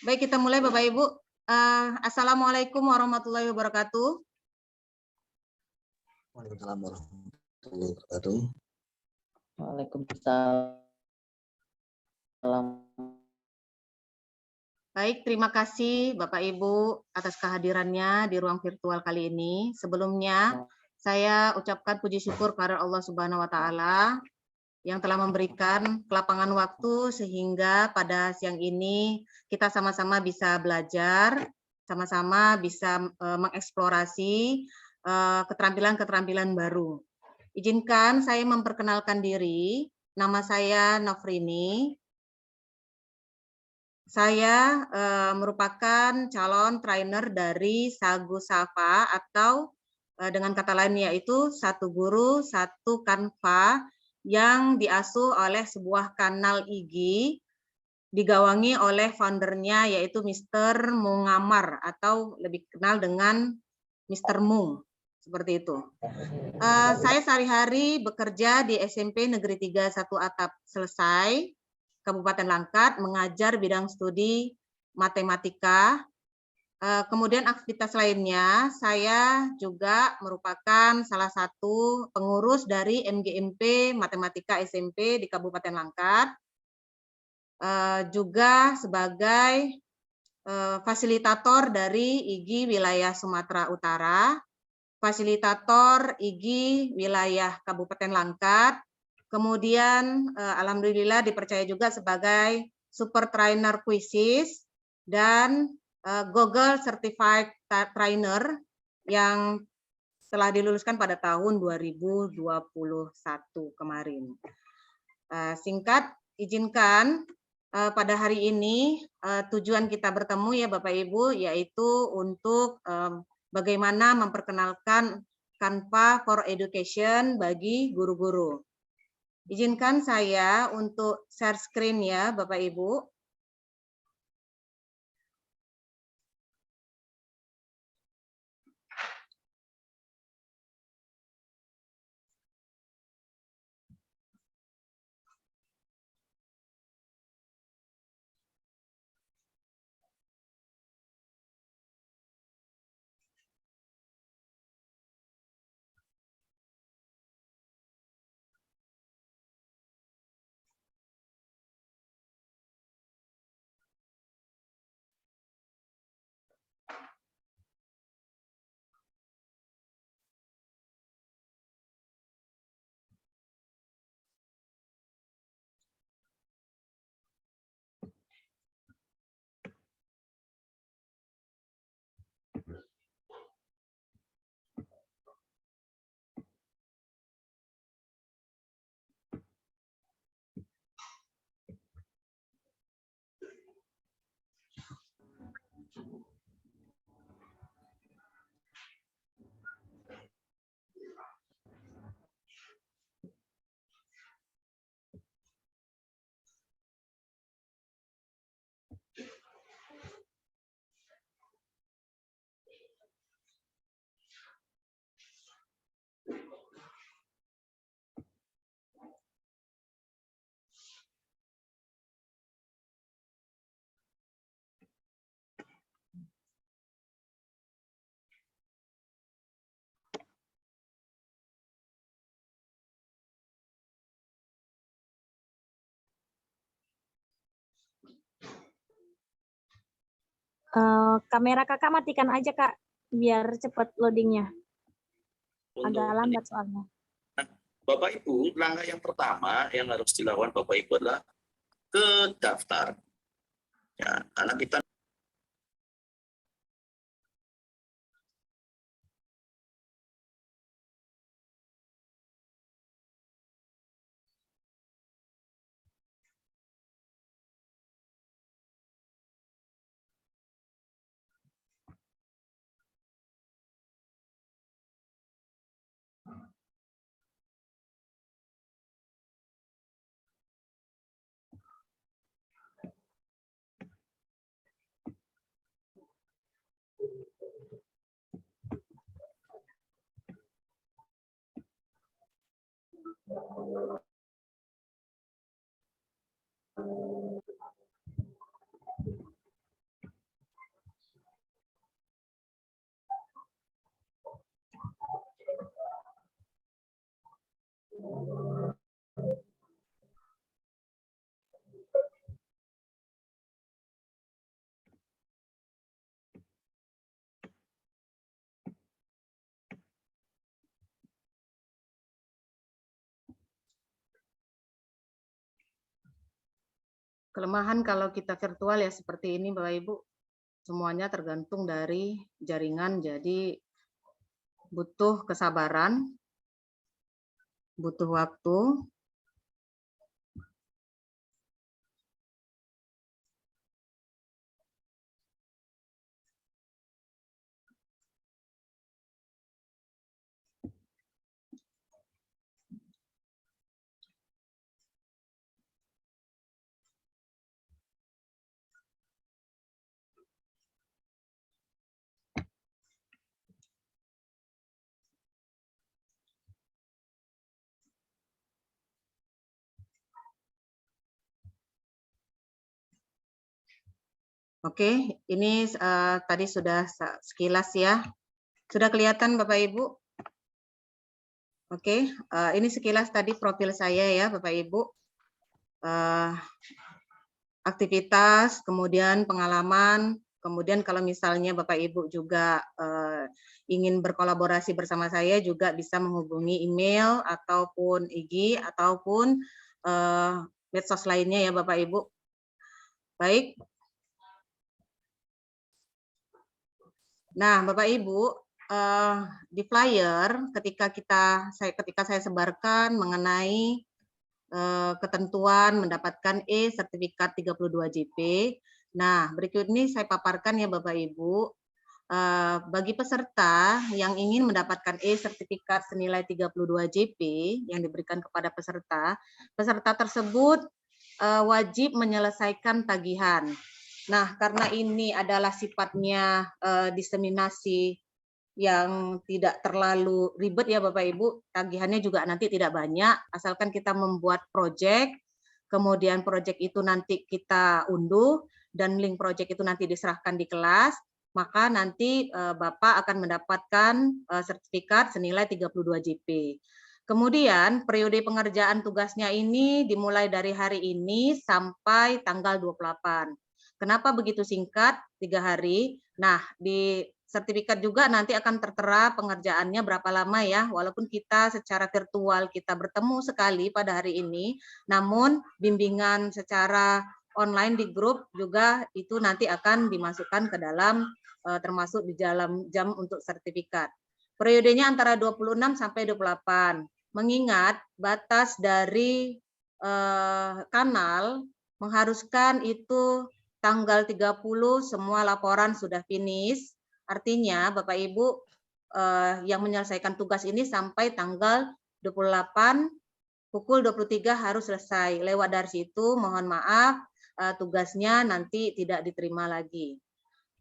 Baik, kita mulai Bapak Ibu. Assalamualaikum warahmatullahi wabarakatuh. Waalaikumsalam warahmatullahi wabarakatuh. Waalaikumsalam. Baik, terima kasih Bapak Ibu atas kehadirannya di ruang virtual kali ini. Sebelumnya, saya ucapkan puji syukur kepada Allah Subhanahu wa Ta'ala yang telah memberikan kelapangan waktu sehingga pada siang ini kita sama-sama bisa belajar, sama-sama bisa mengeksplorasi keterampilan-keterampilan baru. Izinkan saya memperkenalkan diri. Nama saya Nofrini. Saya merupakan calon trainer dari Sagu Safa atau dengan kata lain yaitu satu guru, satu kanva yang diasuh oleh sebuah kanal IG digawangi oleh foundernya yaitu Mr. Mungamar atau lebih kenal dengan Mr. Mung. Seperti itu. Saya sehari-hari bekerja di SMP Negeri 3 1 Atap Selesai, Kabupaten Langkat, mengajar bidang studi matematika. Kemudian aktivitas lainnya, saya juga merupakan salah satu pengurus dari MGMP Matematika SMP di Kabupaten Langkat, juga sebagai fasilitator dari IG wilayah Sumatera Utara, fasilitator IG wilayah Kabupaten Langkat, kemudian alhamdulillah dipercaya juga sebagai super trainer quizzes dan Google Certified Trainer yang telah diluluskan pada tahun 2021 kemarin. Singkat, izinkan pada hari ini tujuan kita bertemu ya Bapak Ibu yaitu untuk bagaimana memperkenalkan Canva for Education bagi guru-guru. Izinkan saya untuk share screen ya Bapak Ibu. Kamera kakak matikan aja kak, biar cepat loadingnya. Agak lambat soalnya. Bapak Ibu, langkah yang pertama yang harus dilakukan Bapak Ibu adalah ke daftar. Ya, karena kita Kelemahan kalau kita virtual ya seperti ini Bapak Ibu, semuanya tergantung dari jaringan, jadi butuh kesabaran, butuh waktu. Oke, ini tadi sudah sekilas ya. Sudah kelihatan Bapak Ibu? Oke, ini sekilas tadi profil saya ya Bapak Ibu. Aktivitas, kemudian pengalaman, kemudian kalau misalnya Bapak Ibu juga ingin berkolaborasi bersama saya juga bisa menghubungi email ataupun IG ataupun medsos lainnya ya Bapak Ibu. Baik. Nah, Bapak Ibu, di flyer ketika saya sebarkan mengenai ketentuan mendapatkan sertifikat 32 JP. Nah, berikut ini saya paparkan ya Bapak Ibu. Bagi peserta yang ingin mendapatkan sertifikat senilai 32 JP yang diberikan kepada peserta, peserta tersebut wajib menyelesaikan tagihan. Nah, karena ini adalah sifatnya diseminasi yang tidak terlalu ribet ya Bapak Ibu, tagihannya juga nanti tidak banyak, asalkan kita membuat proyek, kemudian proyek itu nanti kita unduh, dan link proyek itu nanti diserahkan di kelas, maka nanti Bapak akan mendapatkan sertifikat senilai 32 JP. Kemudian periode pengerjaan tugasnya ini dimulai dari hari ini sampai tanggal 28. Kenapa begitu singkat, 3 hari? Nah, di sertifikat juga nanti akan tertera pengerjaannya berapa lama ya, walaupun kita secara virtual kita bertemu sekali pada hari ini, namun bimbingan secara online di grup juga itu nanti akan dimasukkan ke dalam, termasuk di dalam jam untuk sertifikat. Periodenya antara 26 sampai 28, mengingat batas dari kanal mengharuskan itu tanggal 30 semua laporan sudah finish, artinya Bapak Ibu yang menyelesaikan tugas ini sampai tanggal 28 pukul 23 harus selesai. Lewat dari situ mohon maaf tugasnya nanti tidak diterima lagi.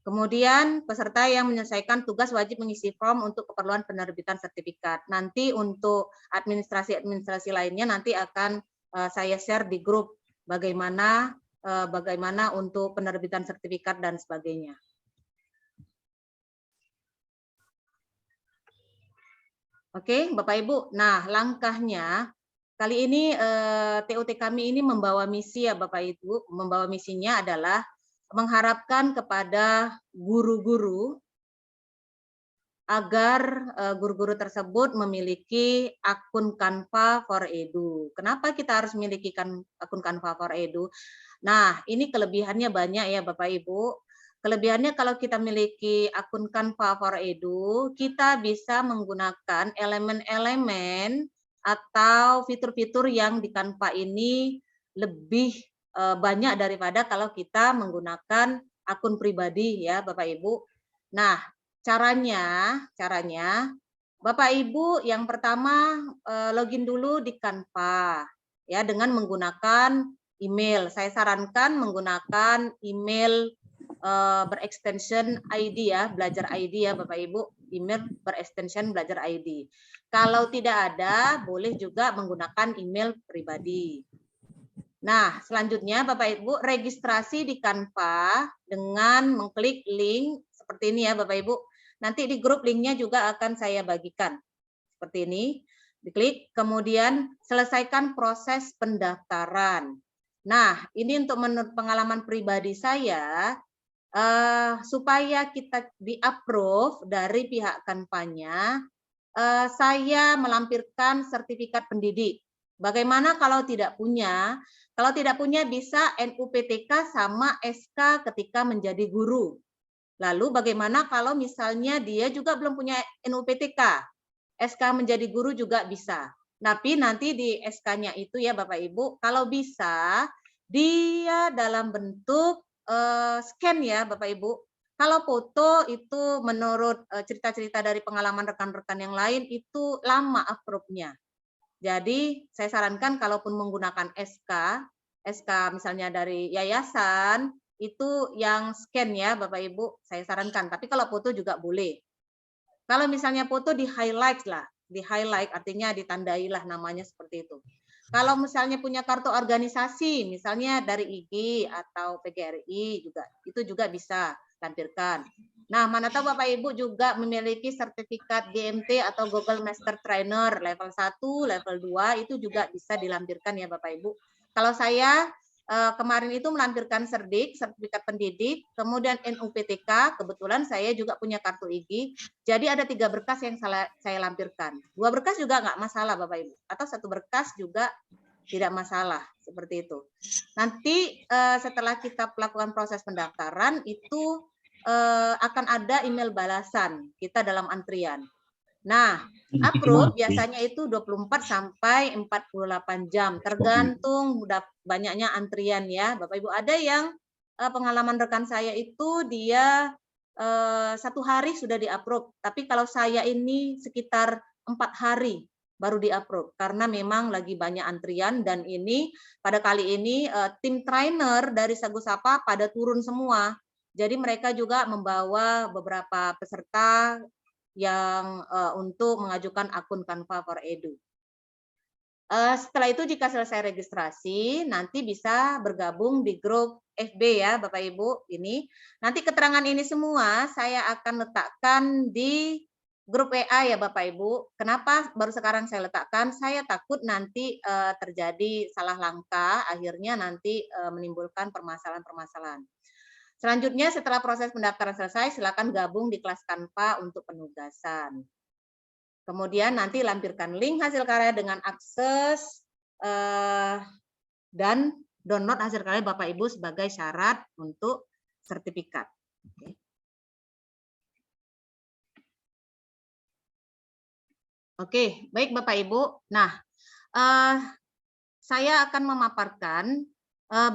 Kemudian peserta yang menyelesaikan tugas wajib mengisi form untuk keperluan penerbitan sertifikat. Nanti untuk administrasi-administrasi lainnya nanti akan saya share di grup bagaimana untuk penerbitan sertifikat dan sebagainya. Oke, Bapak Ibu. Nah, langkahnya kali ini TOT kami ini membawa misi ya Bapak Ibu. Membawa misinya adalah mengharapkan kepada guru-guru agar guru-guru tersebut memiliki akun Canva for Edu. Kenapa kita harus memiliki akun Canva for Edu? Nah, ini kelebihannya banyak ya Bapak Ibu. Kelebihannya kalau kita memiliki akun Canva for Edu, kita bisa menggunakan elemen-elemen atau fitur-fitur yang di Canva ini lebih banyak daripada kalau kita menggunakan akun pribadi ya Bapak Ibu. Nah, caranya Bapak Ibu yang pertama login dulu di Canva ya dengan menggunakan email. Saya sarankan menggunakan email berextension ID ya, belajar ID ya Bapak Ibu, email berextension belajar ID. Kalau tidak ada, boleh juga menggunakan email pribadi. Nah, selanjutnya Bapak Ibu registrasi di Canva dengan mengklik link seperti ini ya Bapak Ibu. Nanti di grup linknya juga akan saya bagikan seperti ini. Diklik, kemudian selesaikan proses pendaftaran. Nah, ini untuk menurut pengalaman pribadi saya, supaya kita di-approve dari pihak Canva-nya, saya melampirkan sertifikat pendidik. Bagaimana kalau tidak punya? Kalau tidak punya bisa NUPTK sama SK ketika menjadi guru. Lalu bagaimana kalau misalnya dia juga belum punya NUPTK? SK menjadi guru juga bisa. Tapi nanti di SK-nya itu ya Bapak Ibu, kalau bisa dia dalam bentuk scan ya Bapak Ibu. Kalau foto itu menurut cerita-cerita dari pengalaman rekan-rekan yang lain itu lama approve-nya. Jadi saya sarankan kalaupun menggunakan SK misalnya dari yayasan, itu yang scan ya Bapak Ibu, saya sarankan. Tapi kalau foto juga boleh. Kalau misalnya foto di highlight lah, di highlight artinya ditandai lah namanya seperti itu. Kalau misalnya punya kartu organisasi, misalnya dari IG atau PGRI juga, itu juga bisa lampirkan. Nah, mana tahu Bapak Ibu juga memiliki sertifikat GMT atau Google Master Trainer level 1, level 2, itu juga bisa dilampirkan ya Bapak Ibu. Kalau saya kemarin itu melampirkan Serdik, sertifikat pendidik, kemudian NUPTK, kebetulan saya juga punya kartu IG, jadi ada 3 berkas yang saya lampirkan. 2 berkas juga nggak masalah Bapak Ibu, atau 1 berkas juga tidak masalah, seperti itu. Nanti setelah kita melakukan proses pendaftaran, itu akan ada email balasan kita dalam antrian. Nah, approve biasanya itu 24 sampai 48 jam, tergantung banyaknya antrian ya. Bapak Ibu, ada yang pengalaman rekan saya itu dia 1 hari sudah di-approve, tapi kalau saya ini sekitar 4 hari baru di-approve karena memang lagi banyak antrian dan ini pada kali ini tim trainer dari Sagu Sapa pada turun semua. Jadi mereka juga membawa beberapa peserta yang untuk mengajukan akun Canva for Edu. Setelah itu jika selesai registrasi, nanti bisa bergabung di grup FB ya Bapak Ibu. Ini nanti keterangan ini semua saya akan letakkan di grup WA ya Bapak Ibu. Kenapa baru sekarang saya letakkan? Saya takut nanti terjadi salah langkah, akhirnya nanti menimbulkan permasalahan-permasalahan. Selanjutnya setelah proses pendaftaran selesai, silakan gabung di kelas Canva untuk penugasan. Kemudian nanti lampirkan link hasil karya dengan akses dan download hasil karya Bapak Ibu sebagai syarat untuk sertifikat. Oke, baik Bapak Ibu. Nah, saya akan memaparkan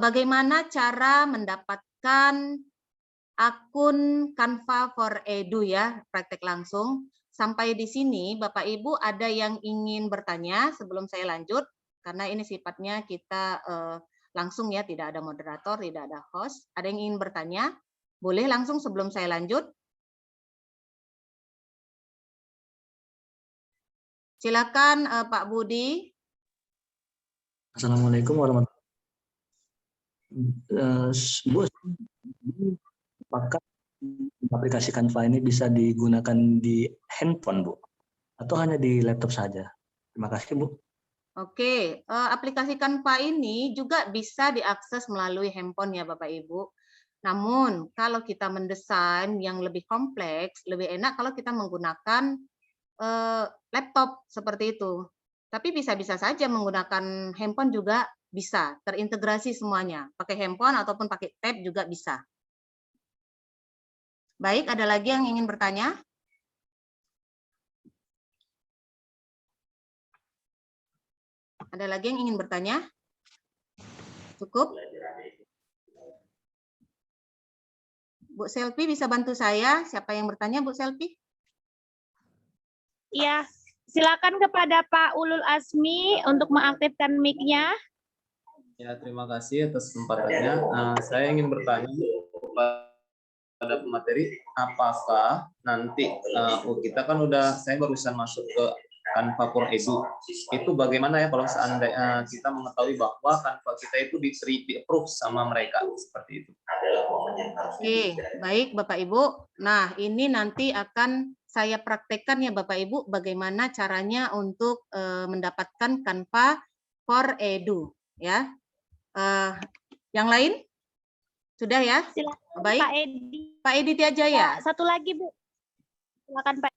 bagaimana cara mendapatkan akun Canva for Edu ya, praktek langsung. Sampai di sini Bapak Ibu ada yang ingin bertanya sebelum saya lanjut, karena ini sifatnya kita langsung ya, tidak ada moderator, tidak ada host. Ada yang ingin bertanya? Boleh langsung sebelum saya lanjut. Silakan Pak Budi. Assalamualaikum warahmatullahi wabarakatuh. Bu, apakah aplikasi Canva ini bisa digunakan di handphone, Bu? Atau hanya di laptop saja? Terima kasih, Bu. Oke, aplikasi Canva ini juga bisa diakses melalui handphone ya Bapak Ibu. Namun kalau kita mendesain yang lebih kompleks, lebih enak kalau kita menggunakan laptop seperti itu. Tapi bisa-bisa saja menggunakan handphone juga bisa, terintegrasi semuanya. Pakai handphone ataupun pakai tab juga bisa. Baik, ada lagi yang ingin bertanya? Ada lagi yang ingin bertanya? Cukup? Bu Selvi bisa bantu saya? Siapa yang bertanya, Bu Selvi? Iya, silakan kepada Pak Ulul Asmi untuk mengaktifkan mic-nya. Ya, terima kasih atas kesempatannya. Saya ingin bertanya pada pemateri, apakah nanti kita kan saya barusan masuk ke Canva for Edu. Itu bagaimana ya kalau seandainya kita mengetahui bahwa Canva kita itu di-approve sama mereka seperti itu. Oke, baik Bapak Ibu. Nah, ini nanti akan saya praktekkan ya Bapak Ibu bagaimana caranya untuk mendapatkan Canva for Edu ya. Yang lain sudah ya? Silakan Baik. Pak Edi. Pak Edi aja ya. Satu lagi Bu. Silakan Pak.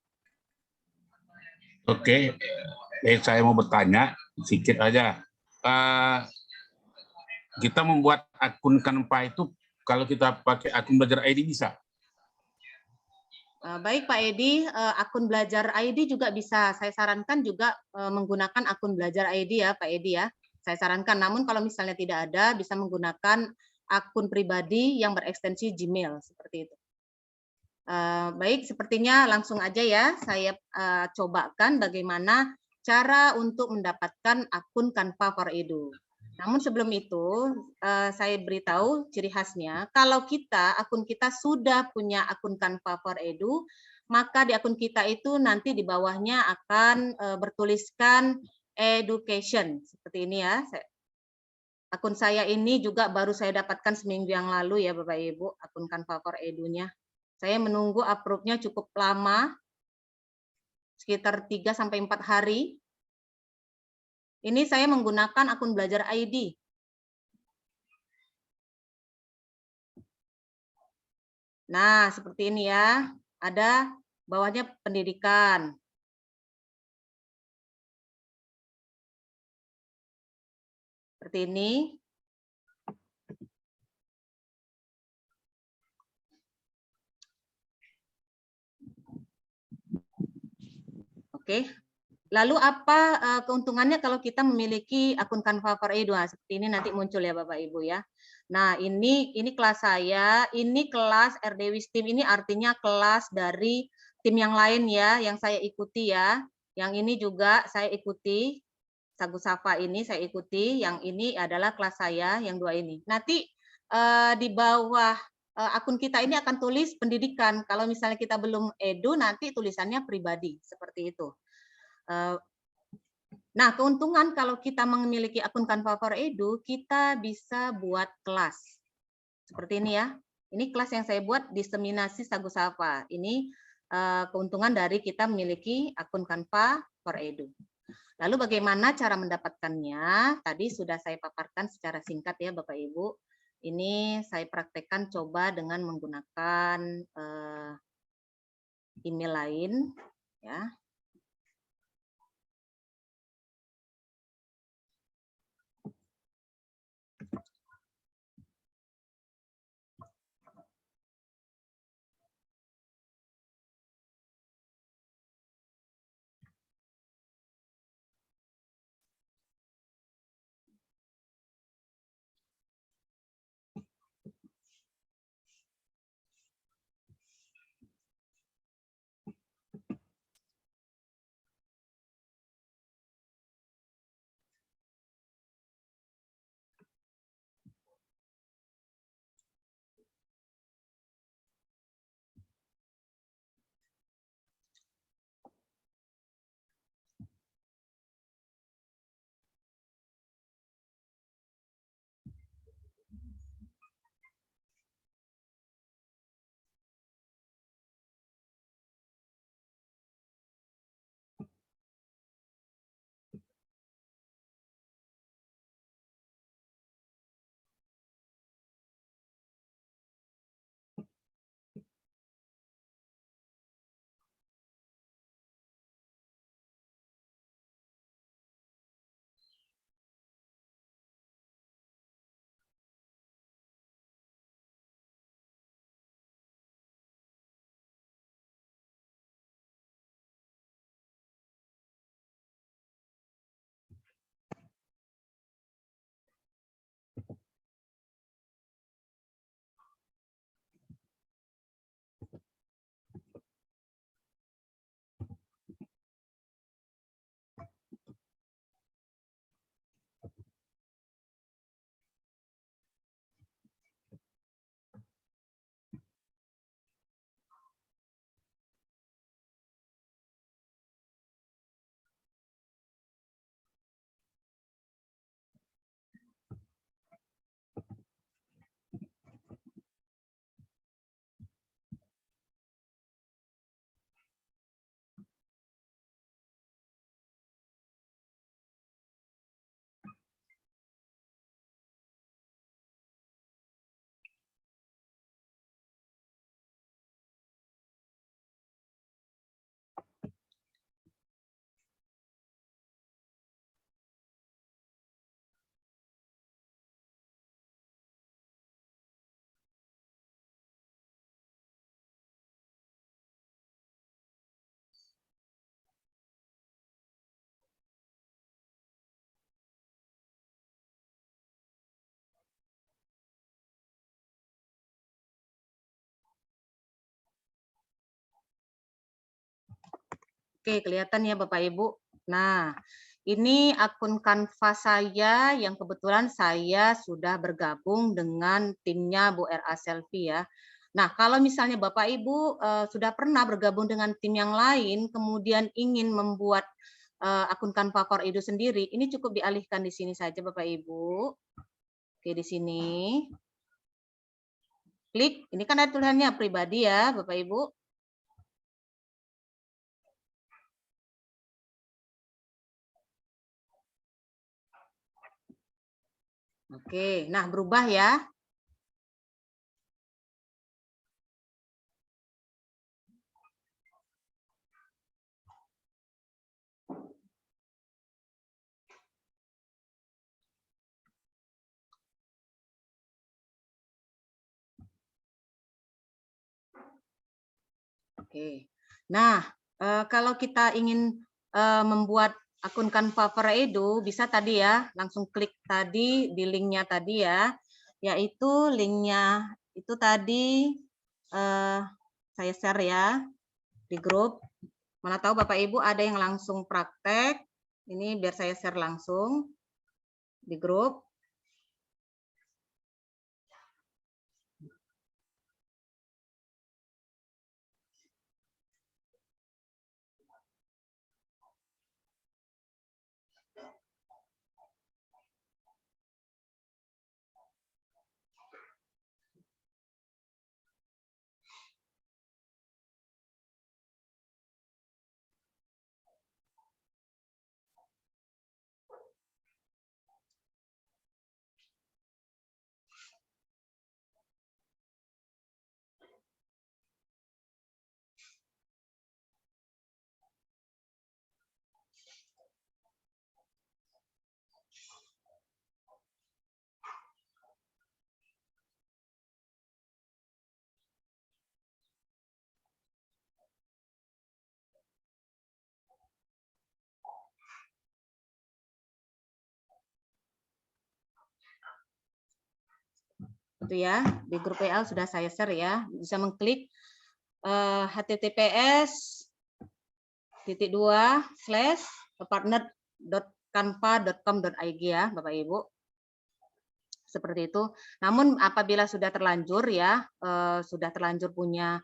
Oke, saya mau bertanya sedikit aja. Kita membuat akun Canva itu kalau kita pakai akun Belajar ID bisa? Baik Pak Edi, akun Belajar ID juga bisa. Saya sarankan juga menggunakan akun Belajar ID ya Pak Edi ya. Saya sarankan, namun kalau misalnya tidak ada, bisa menggunakan akun pribadi yang berekstensi Gmail, seperti itu. Baik, sepertinya langsung aja ya, saya cobakan bagaimana cara untuk mendapatkan akun Canva for Edu. Namun sebelum itu, saya beritahu ciri khasnya, kalau akun kita sudah punya akun Canva for Edu, maka di akun kita itu nanti di bawahnya akan bertuliskan education, seperti ini ya. Akun saya ini juga baru saya dapatkan seminggu yang lalu ya Bapak Ibu, akun Canva for Edu-nya. Saya menunggu approve-nya cukup lama, sekitar 3-4 hari. Ini saya menggunakan akun Belajar ID. Nah, seperti ini ya. Ada bawahnya pendidikan. Seperti ini. Oke. Lalu apa keuntungannya kalau kita memiliki akun Canva for Edu? Seperti ini nanti muncul ya Bapak Ibu ya. Nah, ini kelas saya, ini kelas RD Wistim, ini artinya kelas dari tim yang lain ya, yang saya ikuti ya. Yang ini juga saya ikuti, Sagu Safa ini saya ikuti, yang ini adalah kelas saya, yang dua ini. Nanti di bawah akun kita ini akan tulis pendidikan. Kalau misalnya kita belum Edu, nanti tulisannya pribadi, seperti itu. Nah, keuntungan kalau kita memiliki akun Canva for Edu, kita bisa buat kelas. Seperti ini ya. Ini kelas yang saya buat, diseminasi Sagu Safa. Ini keuntungan dari kita memiliki akun Canva for Edu. Lalu bagaimana cara mendapatkannya? Tadi sudah saya paparkan secara singkat ya Bapak Ibu. Ini saya praktekkan coba dengan menggunakan email lain ya. Oke, kelihatan ya Bapak Ibu. Nah, ini akun Canva saya yang kebetulan saya sudah bergabung dengan timnya Bu RA Selfie ya. Nah, kalau misalnya Bapak Ibu sudah pernah bergabung dengan tim yang lain, kemudian ingin membuat akun Canva for Edu sendiri, ini cukup dialihkan di sini saja Bapak Ibu. Oke, di sini. Klik, ini kan ada tulisannya pribadi ya Bapak Ibu. Oke, nah berubah ya. Oke. Nah, kalau kita ingin membuat akun Canva for Edu, bisa tadi ya, langsung klik tadi di linknya tadi ya, yaitu linknya itu tadi saya share ya di grup. Mana tahu Bapak Ibu ada yang langsung praktek, ini biar saya share langsung di grup. Itu ya, di grup PL sudah saya share ya, bisa mengklik https://partner.canva.com.id ya Bapak Ibu. Seperti itu. Namun apabila sudah terlanjur ya, sudah terlanjur punya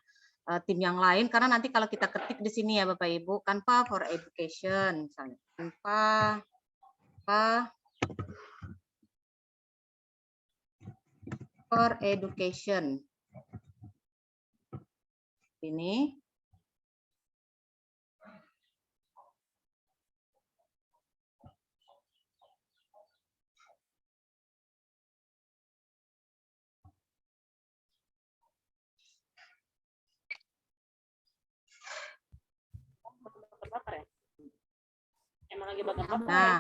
tim yang lain, karena nanti kalau kita ketik di sini ya Bapak Ibu, Canva for Education misalnya. Canva for Education. Ini. Nah,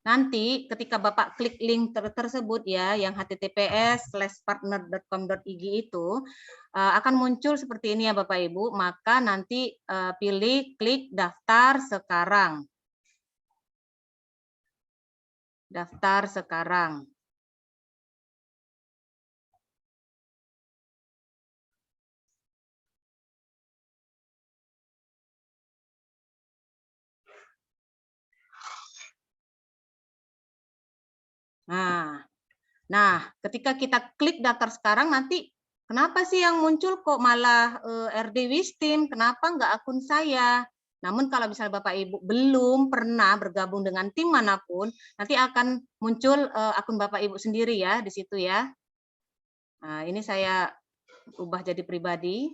nanti ketika Bapak klik link tersebut ya, yang https://partner.com.id itu akan muncul seperti ini ya Bapak Ibu, maka nanti pilih klik daftar sekarang. Daftar sekarang. Nah, ketika kita klik daftar sekarang nanti kenapa sih yang muncul kok malah RD Wistim? Kenapa nggak akun saya? Namun kalau misalnya Bapak Ibu belum pernah bergabung dengan tim manapun, nanti akan muncul akun Bapak Ibu sendiri ya di situ ya. Nah, ini saya ubah jadi pribadi.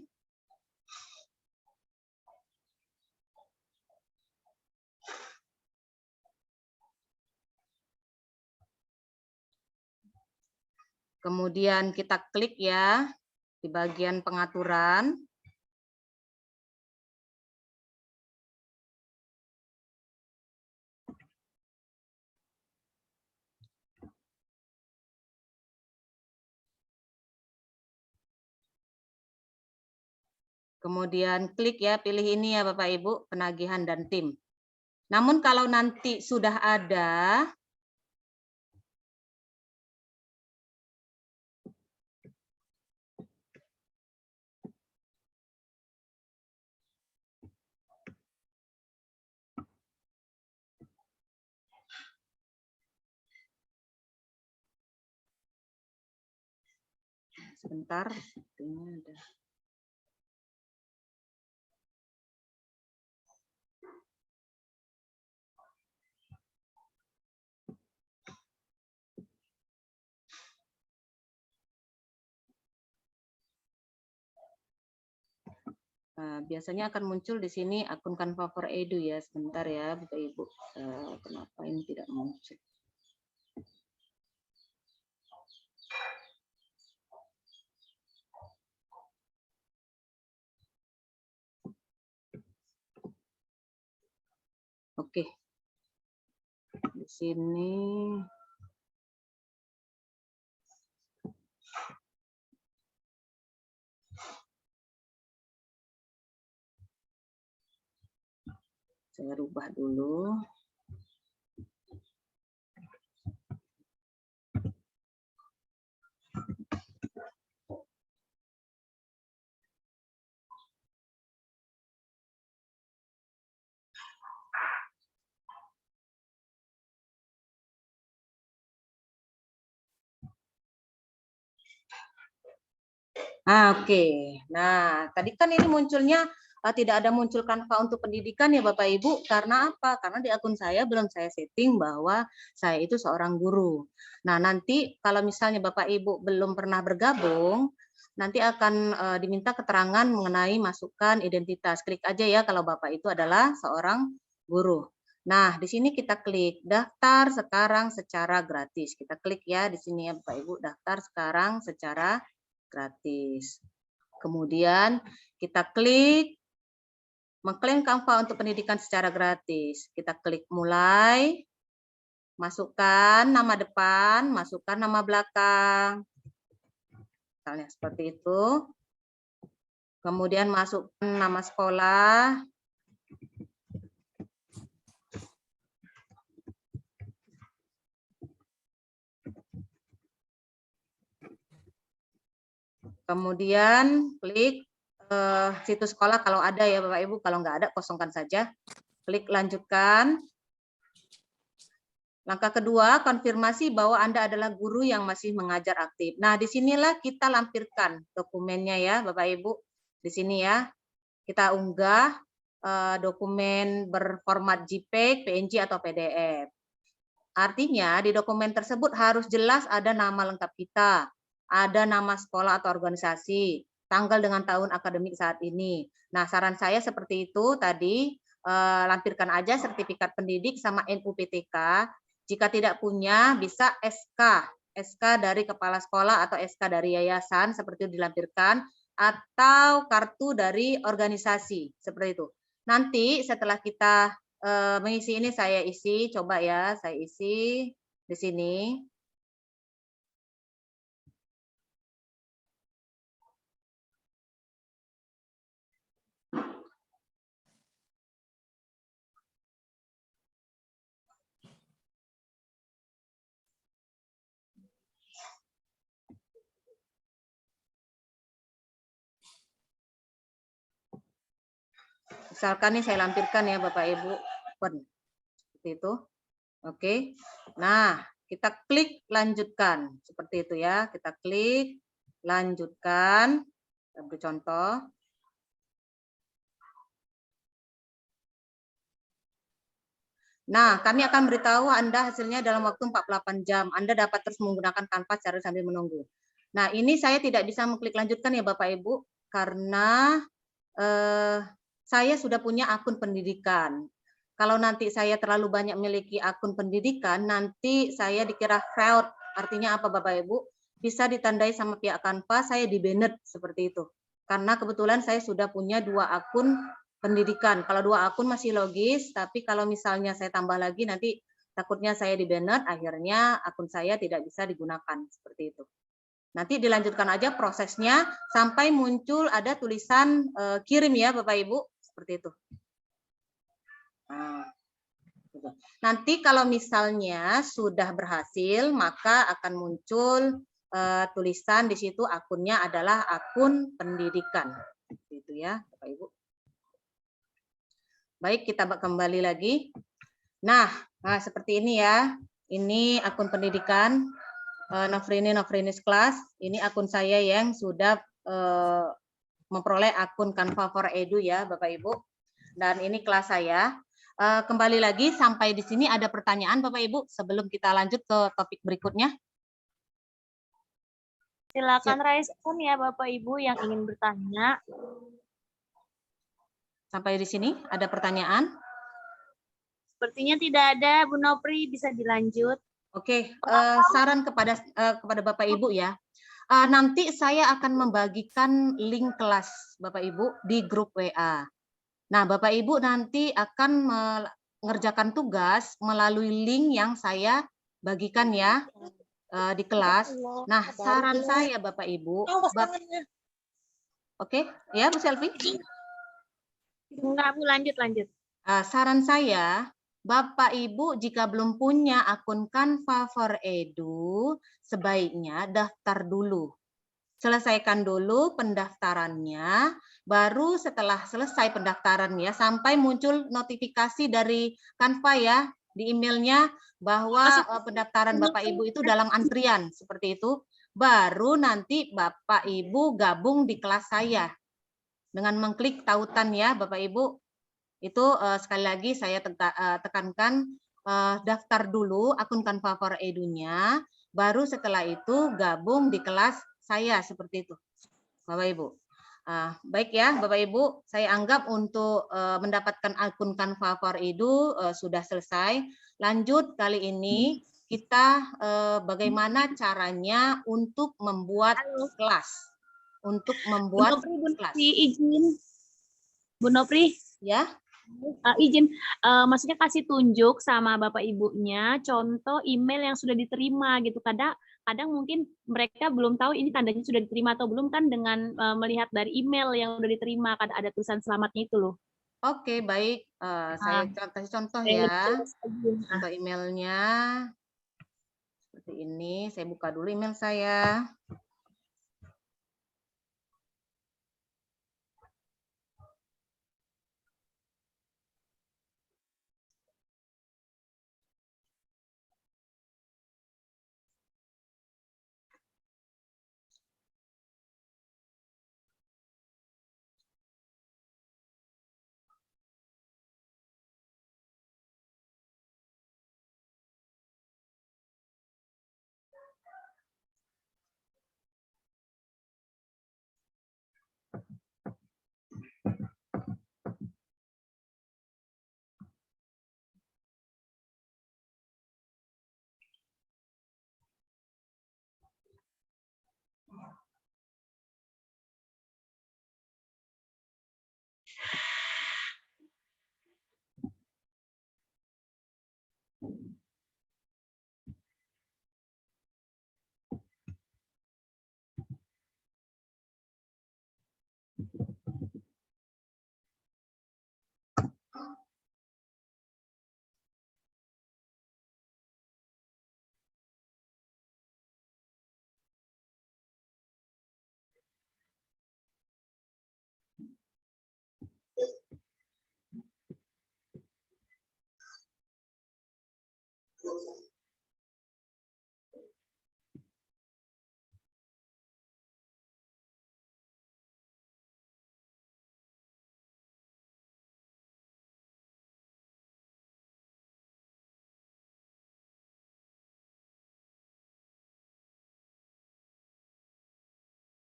Kemudian kita klik ya di bagian pengaturan. Kemudian klik ya, pilih ini ya Bapak Ibu, penagihan dan tim. Namun kalau nanti sudah ada Sebentar, sepertinya ada. Nah, biasanya akan muncul di sini akun Canva for Edu ya. Sebentar ya, Bapak Ibu. Kenapa ini tidak muncul? Oke. Di sini saya rubah dulu. Oke. Nah, tadi kan ini munculnya tidak ada muncul Canva untuk pendidikan ya Bapak Ibu. Karena apa? Karena di akun saya belum saya setting bahwa saya itu seorang guru. Nah, nanti kalau misalnya Bapak Ibu belum pernah bergabung, nanti akan diminta keterangan mengenai masukan identitas. Klik aja ya kalau Bapak itu adalah seorang guru. Nah, di sini kita klik daftar sekarang secara gratis. Kita klik ya di sini ya Bapak Ibu, daftar sekarang secara gratis. Kemudian kita klik mengklaim Canva untuk pendidikan secara gratis. Kita klik mulai, masukkan nama depan, masukkan nama belakang. Misalnya seperti itu. Kemudian masukkan nama sekolah. Kemudian klik situs sekolah kalau ada ya Bapak Ibu, kalau nggak ada kosongkan saja. Klik lanjutkan. Langkah kedua, konfirmasi bahwa Anda adalah guru yang masih mengajar aktif. Nah, disinilah kita lampirkan dokumennya ya Bapak Ibu. Di sini ya, kita unggah dokumen berformat JPEG, PNG, atau PDF. Artinya di dokumen tersebut harus jelas ada nama lengkap kita, ada nama sekolah atau organisasi, tanggal dengan tahun akademik saat ini. Nah, saran saya seperti itu tadi, lampirkan aja sertifikat pendidik sama NUPTK. Jika tidak punya, bisa SK dari kepala sekolah atau SK dari yayasan seperti itu dilampirkan, atau kartu dari organisasi seperti itu. Nanti setelah kita mengisi ini saya isi, coba ya, saya isi di sini. Misalkan nih saya lampirkan ya Bapak Ibu, seperti itu. Oke. Nah, kita klik lanjutkan seperti itu ya. Kita klik lanjutkan. Kita beri contoh. Nah, kami akan beritahu Anda hasilnya dalam waktu 48 jam. Anda dapat terus menggunakan Canva secara sambil menunggu. Nah, ini saya tidak bisa mengklik lanjutkan ya Bapak Ibu karena saya sudah punya akun pendidikan. Kalau nanti saya terlalu banyak memiliki akun pendidikan, nanti saya dikira fraud. Artinya apa Bapak Ibu? Bisa ditandai sama pihak Canva, saya di-banned seperti itu. Karena kebetulan saya sudah punya 2 akun pendidikan. Kalau 2 akun masih logis, tapi kalau misalnya saya tambah lagi nanti takutnya saya di-banned, akhirnya akun saya tidak bisa digunakan seperti itu. Nanti dilanjutkan aja prosesnya sampai muncul ada tulisan kirim ya Bapak Ibu, seperti itu. Nah, nanti kalau misalnya sudah berhasil, maka akan muncul tulisan di situ akunnya adalah akun pendidikan. Gitu ya Bapak Ibu. Baik, kita kembali lagi. Nah, seperti ini ya. Ini akun pendidikan. Nafrinis kelas. Ini akun saya yang sudah memperoleh akun Canva for Edu ya, Bapak Ibu. Dan ini kelas saya. Kembali lagi sampai di sini ada pertanyaan Bapak Ibu sebelum kita lanjut ke topik berikutnya. Silakan raise hand ya Bapak Ibu yang ingin bertanya. Sampai di sini ada pertanyaan? Sepertinya tidak ada, Bu Nopri, bisa dilanjut. Oke, saran kepada Bapak Ibu ya. Nanti saya akan membagikan link kelas Bapak Ibu di grup WA. Nah, Bapak Ibu nanti akan mengerjakan tugas melalui link yang saya bagikan ya di kelas. Nah, saran saya Bapak Ibu. Oke, ya Bu Selvi? Enggak, Bu, lanjut. Saran saya, Bapak Ibu jika belum punya akun Canva for Edu, sebaiknya daftar dulu. Selesaikan dulu pendaftarannya, baru setelah selesai pendaftarannya sampai muncul notifikasi dari Canva ya di emailnya bahwa pendaftaran Bapak Ibu itu dalam antrian seperti itu, baru nanti Bapak Ibu gabung di kelas saya dengan mengklik tautan ya Bapak Ibu. Itu sekali lagi saya tekankan daftar dulu akun Canva for Edu-nya, baru setelah itu gabung di kelas saya seperti itu, Bapak Ibu. Baik ya, Bapak Ibu, saya anggap untuk mendapatkan akun Canva for Edu sudah selesai. Lanjut kali ini kita bagaimana caranya untuk membuat kelas, untuk membuat kelas. Izin, Bu Nopri. Ya. Izin, maksudnya kasih tunjuk sama Bapak Ibunya contoh email yang sudah diterima gitu. Kadang mungkin mereka belum tahu ini tandanya sudah diterima atau belum kan dengan melihat dari email yang sudah diterima, kan ada tulisan selamatnya itu loh. Oke, baik. Saya kasih contoh ya. Contoh emailnya seperti ini. Saya buka dulu email saya.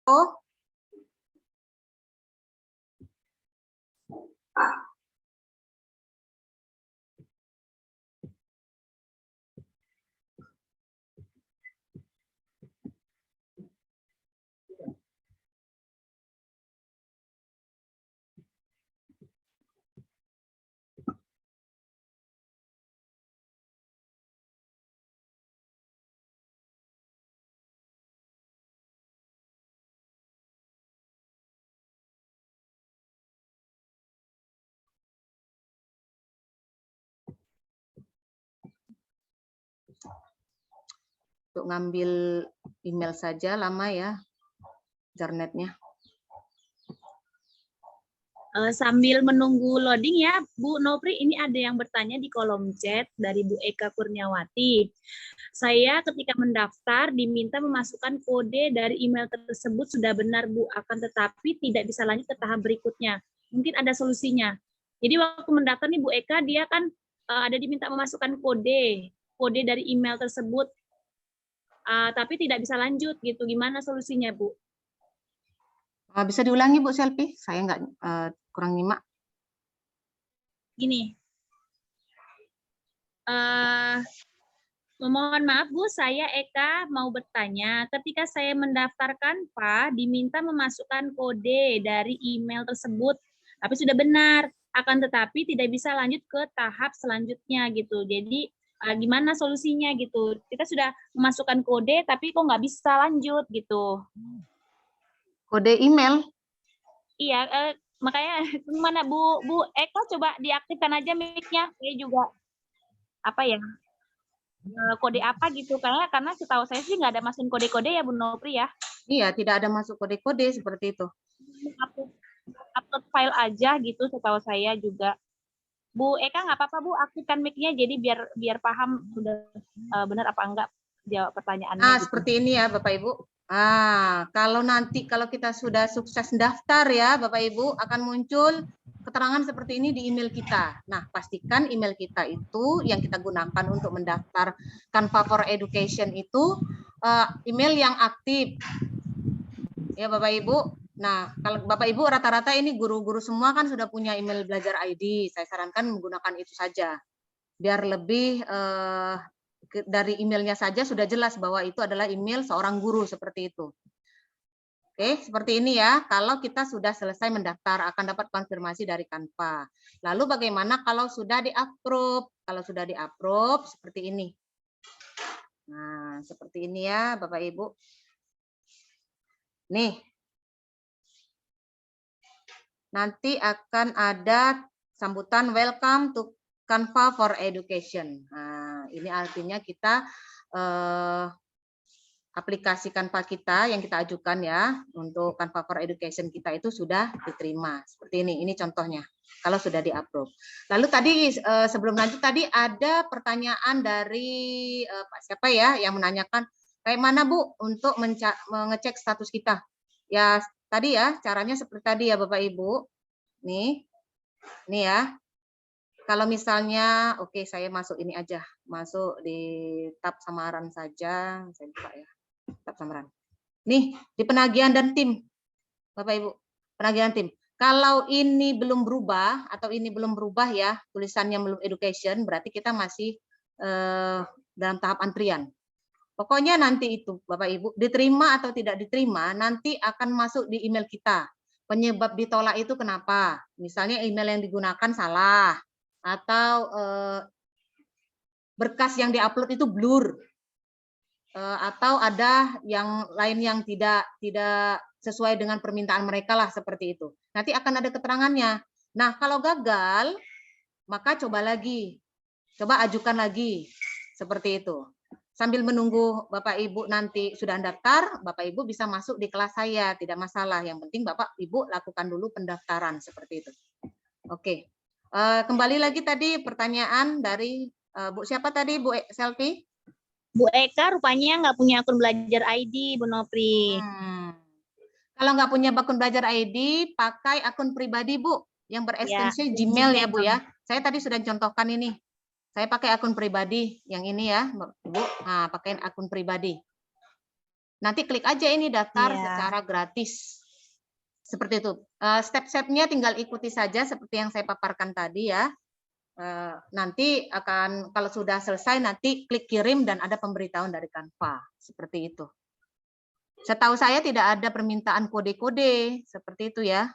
Oh. Untuk ngambil email saja lama ya, internetnya. Sambil menunggu loading ya, Bu Nopri, ini ada yang bertanya di kolom chat dari Bu Eka Kurniawati. Saya ketika mendaftar diminta memasukkan kode dari email tersebut sudah benar Bu, akan tetapi tidak bisa lanjut ke tahap berikutnya. Mungkin ada solusinya. Jadi waktu mendaftar nih Bu Eka, dia kan ada diminta memasukkan kode dari email tersebut, tapi tidak bisa lanjut gitu. Gimana solusinya Bu? Bisa diulangi Bu Selvi? Saya nggak kurang nyimak. Gini, mohon maaf Bu, saya Eka mau bertanya. Ketika saya mendaftarkan Pak, diminta memasukkan kode dari email tersebut, tapi sudah benar. Akan tetapi tidak bisa lanjut ke tahap selanjutnya gitu. Jadi gimana solusinya gitu? Kita sudah memasukkan kode, tapi kok nggak bisa lanjut gitu. Kode email? Iya, makanya mana Bu Eka coba diaktifkan aja mic-nya. Saya juga apa ya? Kode apa gitu, karena setahu saya sih nggak ada masukin kode-kode ya Bu Nopri ya. Iya, tidak ada masuk kode-kode seperti itu. Upload file aja gitu setahu saya juga. Bu Eka nggak apa-apa Bu, aktifkan mic-nya jadi biar paham sudah benar apa enggak jawab pertanyaannya. Gitu. Seperti ini ya Bapak Ibu. Kalau kita sudah sukses daftar ya Bapak Ibu, akan muncul keterangan seperti ini di email kita. Nah, pastikan email kita itu yang kita gunakan untuk mendaftar Canva for Education itu email yang aktif. Ya Bapak Ibu. Nah, kalau Bapak Ibu rata-rata ini guru-guru semua kan sudah punya email belajar ID. Saya sarankan menggunakan itu saja. Biar lebih dari emailnya saja sudah jelas bahwa itu adalah email seorang guru seperti itu. Oke, seperti ini ya. Kalau kita sudah selesai mendaftar, akan dapat konfirmasi dari Canva. Lalu bagaimana kalau sudah di-approve? Kalau sudah di-approve, seperti ini. Nah, seperti ini ya, Bapak Ibu. Nih. Nanti akan ada sambutan welcome to Canva for Education. Nah, ini artinya kita aplikasi Canva kita yang kita ajukan ya untuk Canva for Education kita itu sudah diterima seperti ini contohnya kalau sudah di-approve. Lalu tadi sebelum lanjut tadi ada pertanyaan dari Pak siapa ya yang menanyakan kayak mana Bu untuk mengecek status kita. Ya tadi ya caranya seperti tadi ya Bapak Ibu. Nih ya. Kalau misalnya oke saya masuk ini aja, masuk di tab samaran saja, saya buka ya. Samaran. Nih, di penagihan dan tim. Bapak Ibu, penagihan tim. Kalau ini belum berubah atau ini belum berubah ya, tulisannya belum education, berarti kita masih dalam tahap antrian. Pokoknya nanti itu Bapak Ibu, diterima atau tidak diterima, nanti akan masuk di email kita. Penyebab ditolak itu kenapa? Misalnya email yang digunakan salah, atau berkas yang diupload itu blur, atau ada yang lain yang tidak sesuai dengan permintaan mereka lah seperti itu. Nanti akan ada keterangannya. Nah, kalau gagal, maka coba lagi. Coba ajukan lagi. Seperti itu. Sambil menunggu Bapak Ibu nanti sudah daftar, Bapak Ibu bisa masuk di kelas saya, tidak masalah. Yang penting Bapak Ibu lakukan dulu pendaftaran seperti itu. Oke. Kembali lagi tadi pertanyaan dari Bu siapa tadi, Bu Selvi? Bu Eka rupanya nggak punya akun belajar ID, Bu Nopri. Kalau nggak punya akun belajar ID, pakai akun pribadi, Bu, yang berekstensi ya, Gmail ya, Bu ya. Saya tadi sudah contohkan ini. Saya pakai akun pribadi, yang ini ya, Bu. Nah, pakai akun pribadi. Nanti klik aja ini daftar secara gratis. Seperti itu. Step-stepnya tinggal ikuti saja seperti yang saya paparkan tadi ya. Nanti akan kalau sudah selesai nanti klik kirim dan ada pemberitahuan dari Canva seperti itu. Setahu saya tidak ada permintaan kode-kode seperti itu ya.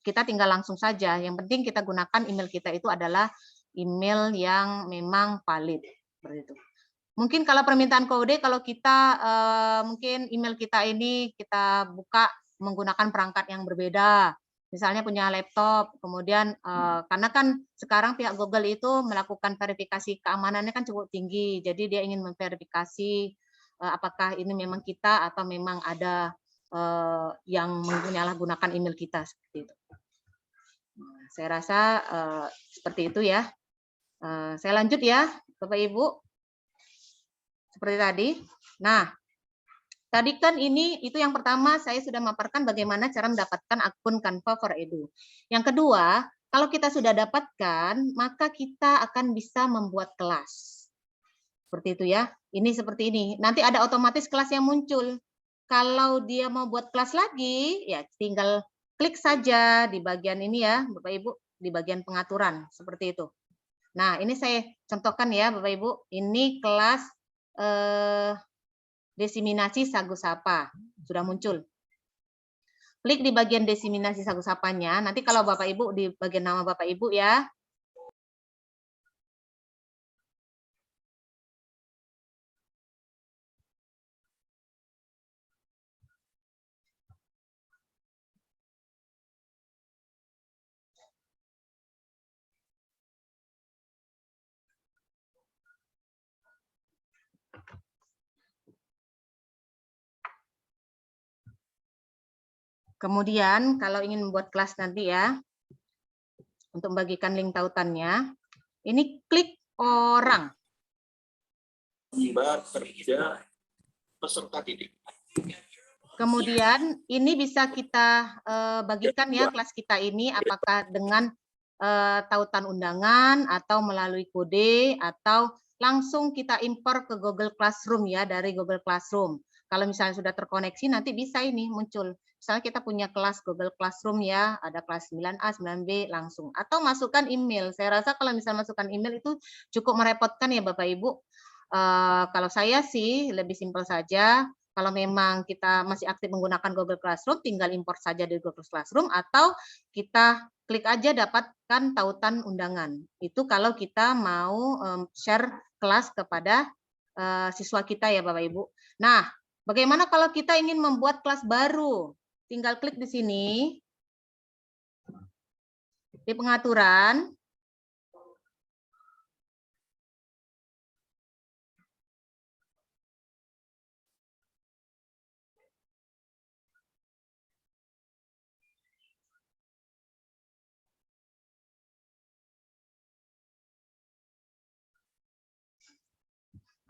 Kita tinggal langsung saja. Yang penting kita gunakan email kita itu adalah email yang memang valid seperti itu. Mungkin kalau permintaan kode kalau kita mungkin email kita ini kita buka menggunakan perangkat yang berbeda. Misalnya punya laptop, kemudian karena kan sekarang pihak Google itu melakukan verifikasi keamanannya kan cukup tinggi, jadi dia ingin memverifikasi apakah ini memang kita atau memang ada yang menyalahgunakan email kita seperti itu. saya rasa seperti itu ya. Saya lanjut ya, Bapak Ibu. Seperti tadi. Nah, tadi kan itu yang pertama saya sudah memaparkan bagaimana cara mendapatkan akun Canva for Edu. Yang kedua, kalau kita sudah dapatkan, maka kita akan bisa membuat kelas. Seperti itu ya. Ini seperti ini. Nanti ada otomatis kelas yang muncul. Kalau dia mau buat kelas lagi, ya tinggal klik saja di bagian ini ya, Bapak Ibu, di bagian pengaturan, seperti itu. Nah, ini saya contohkan ya, Bapak Ibu. Ini kelas desiminasi sagu sapa, sudah muncul. Klik di bagian desiminasi sagu sapanya, nanti kalau Bapak Ibu, di bagian nama Bapak Ibu ya, kemudian kalau ingin membuat kelas nanti ya, untuk membagikan link tautannya, ini klik orang. Mbak kerja peserta didik. Kemudian ini bisa kita bagikan ya kelas kita ini, apakah dengan tautan undangan atau melalui kode atau langsung kita impor ke Google Classroom ya, dari Google Classroom. Kalau misalnya sudah terkoneksi nanti bisa ini muncul. Misalnya kita punya kelas Google Classroom ya, ada kelas 9A, 9B langsung. Atau masukkan email. Saya rasa kalau misalnya masukkan email itu cukup merepotkan ya Bapak Ibu. Kalau saya sih lebih simpel saja. Kalau memang kita masih aktif menggunakan Google Classroom, tinggal import saja dari Google Classroom atau kita klik aja dapatkan tautan undangan. Itu kalau kita mau share kelas kepada siswa kita ya Bapak Ibu. Nah, bagaimana kalau kita ingin membuat kelas baru? Tinggal klik di sini. Di pengaturan.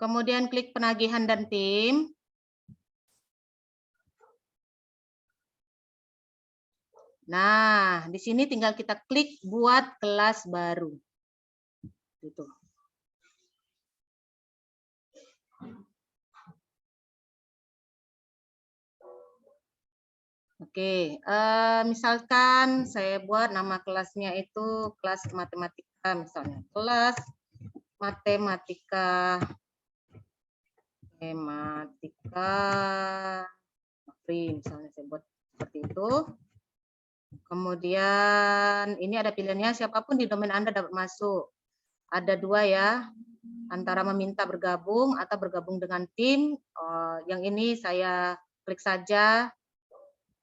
Kemudian klik penagihan dan tim. Nah, di sini tinggal kita klik buat kelas baru. Gitu. Oke, misalkan saya buat nama kelasnya itu kelas matematika misalnya. Kelas matematika free misalnya saya buat seperti itu. Kemudian ini ada pilihannya siapapun di domain Anda dapat masuk. Ada dua ya, antara meminta bergabung atau bergabung dengan tim. Yang ini saya klik saja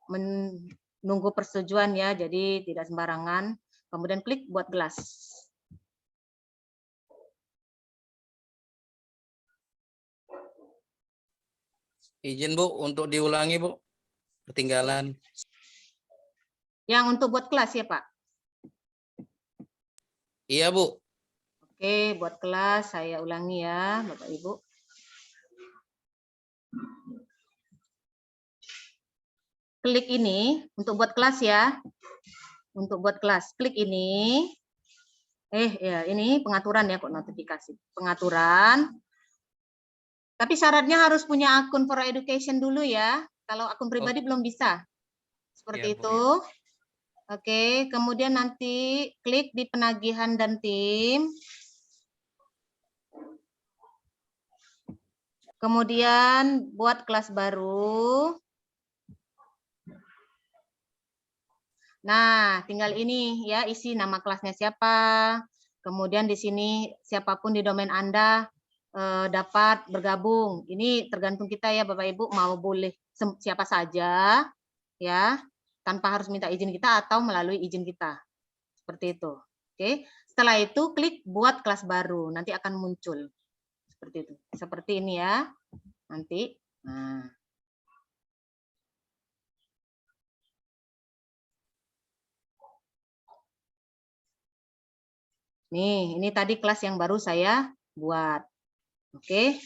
menunggu persetujuan ya, jadi tidak sembarangan. Kemudian klik buat kelas. Izin Bu, untuk diulangi Bu, ketinggalan. Yang untuk buat kelas ya Pak? Iya Bu. Oke, buat kelas saya ulangi ya Bapak Ibu. Klik ini untuk buat kelas ya. Untuk buat kelas, klik ini. Ya ini pengaturan ya kok notifikasi. Pengaturan. Tapi syaratnya harus punya akun for education dulu ya. Kalau akun pribadi belum bisa. Seperti Ya, Bu, itu. ya. Oke, kemudian nanti klik di penagihan dan tim. Kemudian buat kelas baru. Nah, tinggal ini ya, isi nama kelasnya siapa. Kemudian di sini siapapun di domain Anda dapat bergabung. Ini tergantung kita ya Bapak Ibu, mau boleh siapa saja ya, tanpa harus minta izin kita atau melalui izin kita. Seperti itu. Oke. Setelah itu klik buat kelas baru, nanti akan muncul. Seperti itu. Seperti ini ya. Nanti. Nah. Nih, ini tadi kelas yang baru saya buat. Oke.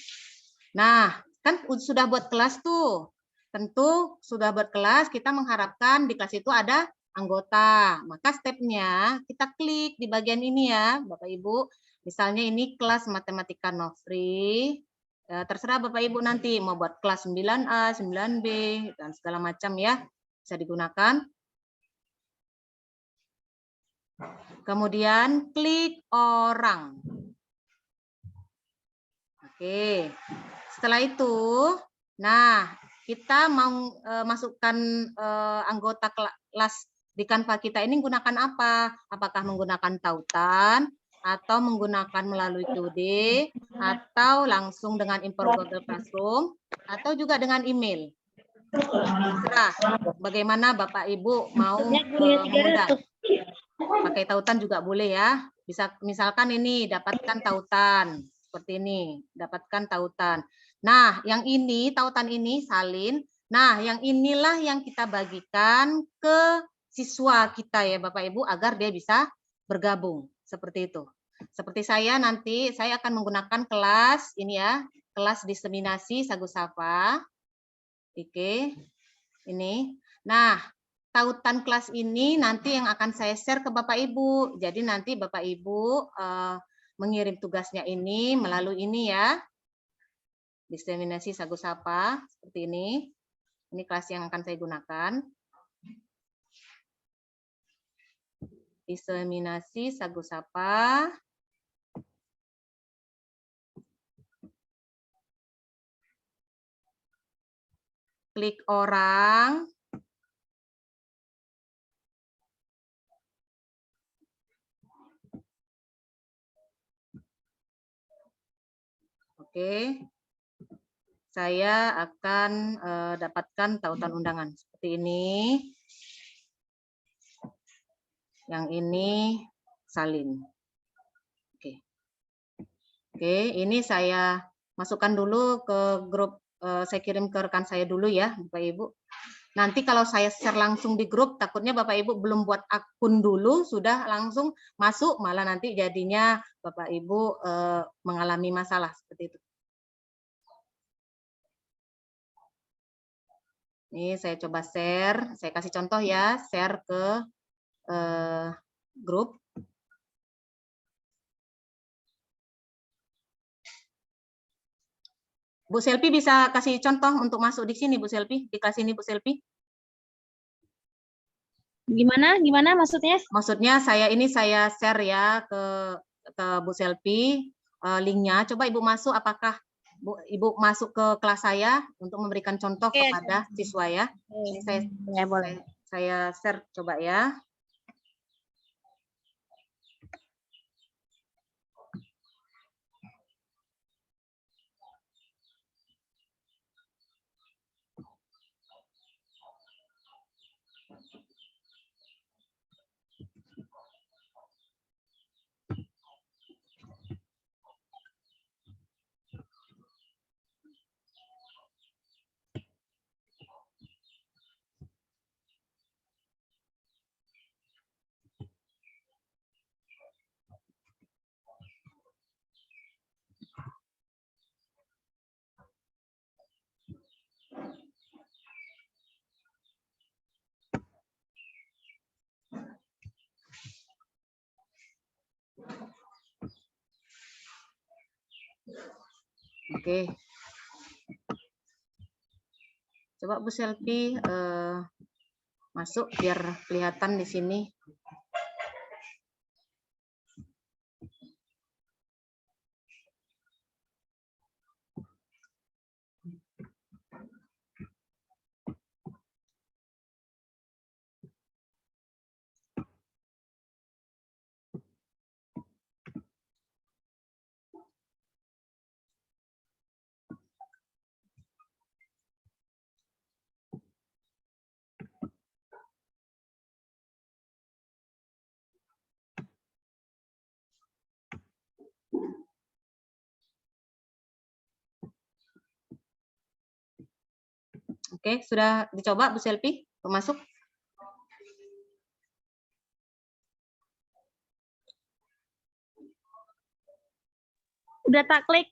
Nah, kan sudah buat kelas tuh. Tentu sudah buat kelas, kita mengharapkan di kelas itu ada anggota. Maka stepnya kita klik di bagian ini ya, Bapak Ibu. Misalnya ini kelas matematika Nofri. Terserah Bapak Ibu nanti mau buat kelas 9A, 9B, dan segala macam ya. Bisa digunakan. Kemudian klik orang. Oke. Setelah itu, nah kita mau masukkan anggota kelas di Canva kita ini menggunakan apa? Apakah menggunakan tautan atau menggunakan melalui QD atau langsung dengan import Google Classroom atau juga dengan email? Terserah bagaimana Bapak Ibu mau mengundang. Pakai tautan juga boleh ya. Bisa misalkan ini dapatkan tautan seperti ini, dapatkan tautan. Nah, yang ini tautan ini salin. Nah, yang inilah yang kita bagikan ke siswa kita ya Bapak Ibu agar dia bisa bergabung seperti itu. Seperti saya nanti saya akan menggunakan kelas ini ya, kelas diseminasi Sagu Sapa. Oke. Ini. Nah, tautan kelas ini nanti yang akan saya share ke Bapak Ibu. Jadi nanti Bapak Ibu mengirim tugasnya ini melalui ini ya. Diseminasi Sagu Sapa seperti ini. Ini kelas yang akan saya gunakan. Diseminasi Sagu Sapa. Klik orang. Oke, saya akan dapatkan tautan undangan seperti ini. Yang ini salin. Oke, ini saya masukkan dulu ke grup. Saya kirim ke rekan saya dulu ya, Bapak Ibu. Nanti kalau saya share langsung di grup, takutnya Bapak Ibu belum buat akun dulu, sudah langsung masuk, malah nanti jadinya Bapak Ibu mengalami masalah seperti itu. Ini saya coba share, saya kasih contoh ya, share ke grup. Bu Selvi bisa kasih contoh untuk masuk di sini, Bu Selvi, di kelas ini, Bu Selvi. Gimana maksudnya? Maksudnya saya share ya ke Bu Selvi linknya. Coba Ibu masuk, apakah Ibu masuk ke kelas saya untuk memberikan contoh kepada siswa ya. Ini saya share coba ya. Oke. Coba Bu Selvi masuk biar kelihatan di sini. Oke, sudah dicoba Bu Selvi masuk? Udah tak klik?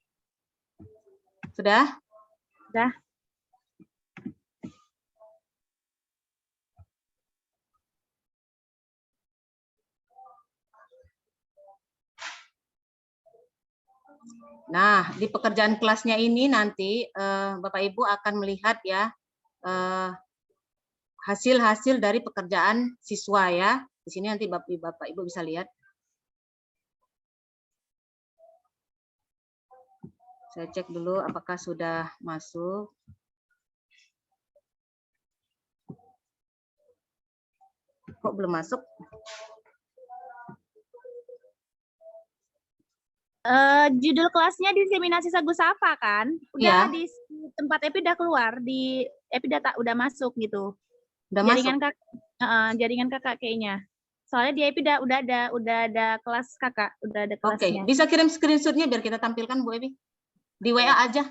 Sudah? Sudah. Nah, di pekerjaan kelasnya ini nanti Bapak Ibu akan melihat ya hasil-hasil dari pekerjaan siswa ya. Di sini nanti Bapak Ibu bisa lihat. Saya cek dulu apakah sudah masuk. Kok belum masuk? Judul kelasnya diseminasi Sagu Safa kan? Udah Iya. di tempat Epi udah keluar, di Epi udah masuk gitu. Udah Jaringan masuk. jaringan kakak kayaknya. Soalnya di Epi udah ada kelas kakak, udah ada kelasnya. Oke, bisa kirim screenshotnya biar kita tampilkan Bu Evi. Di WA aja.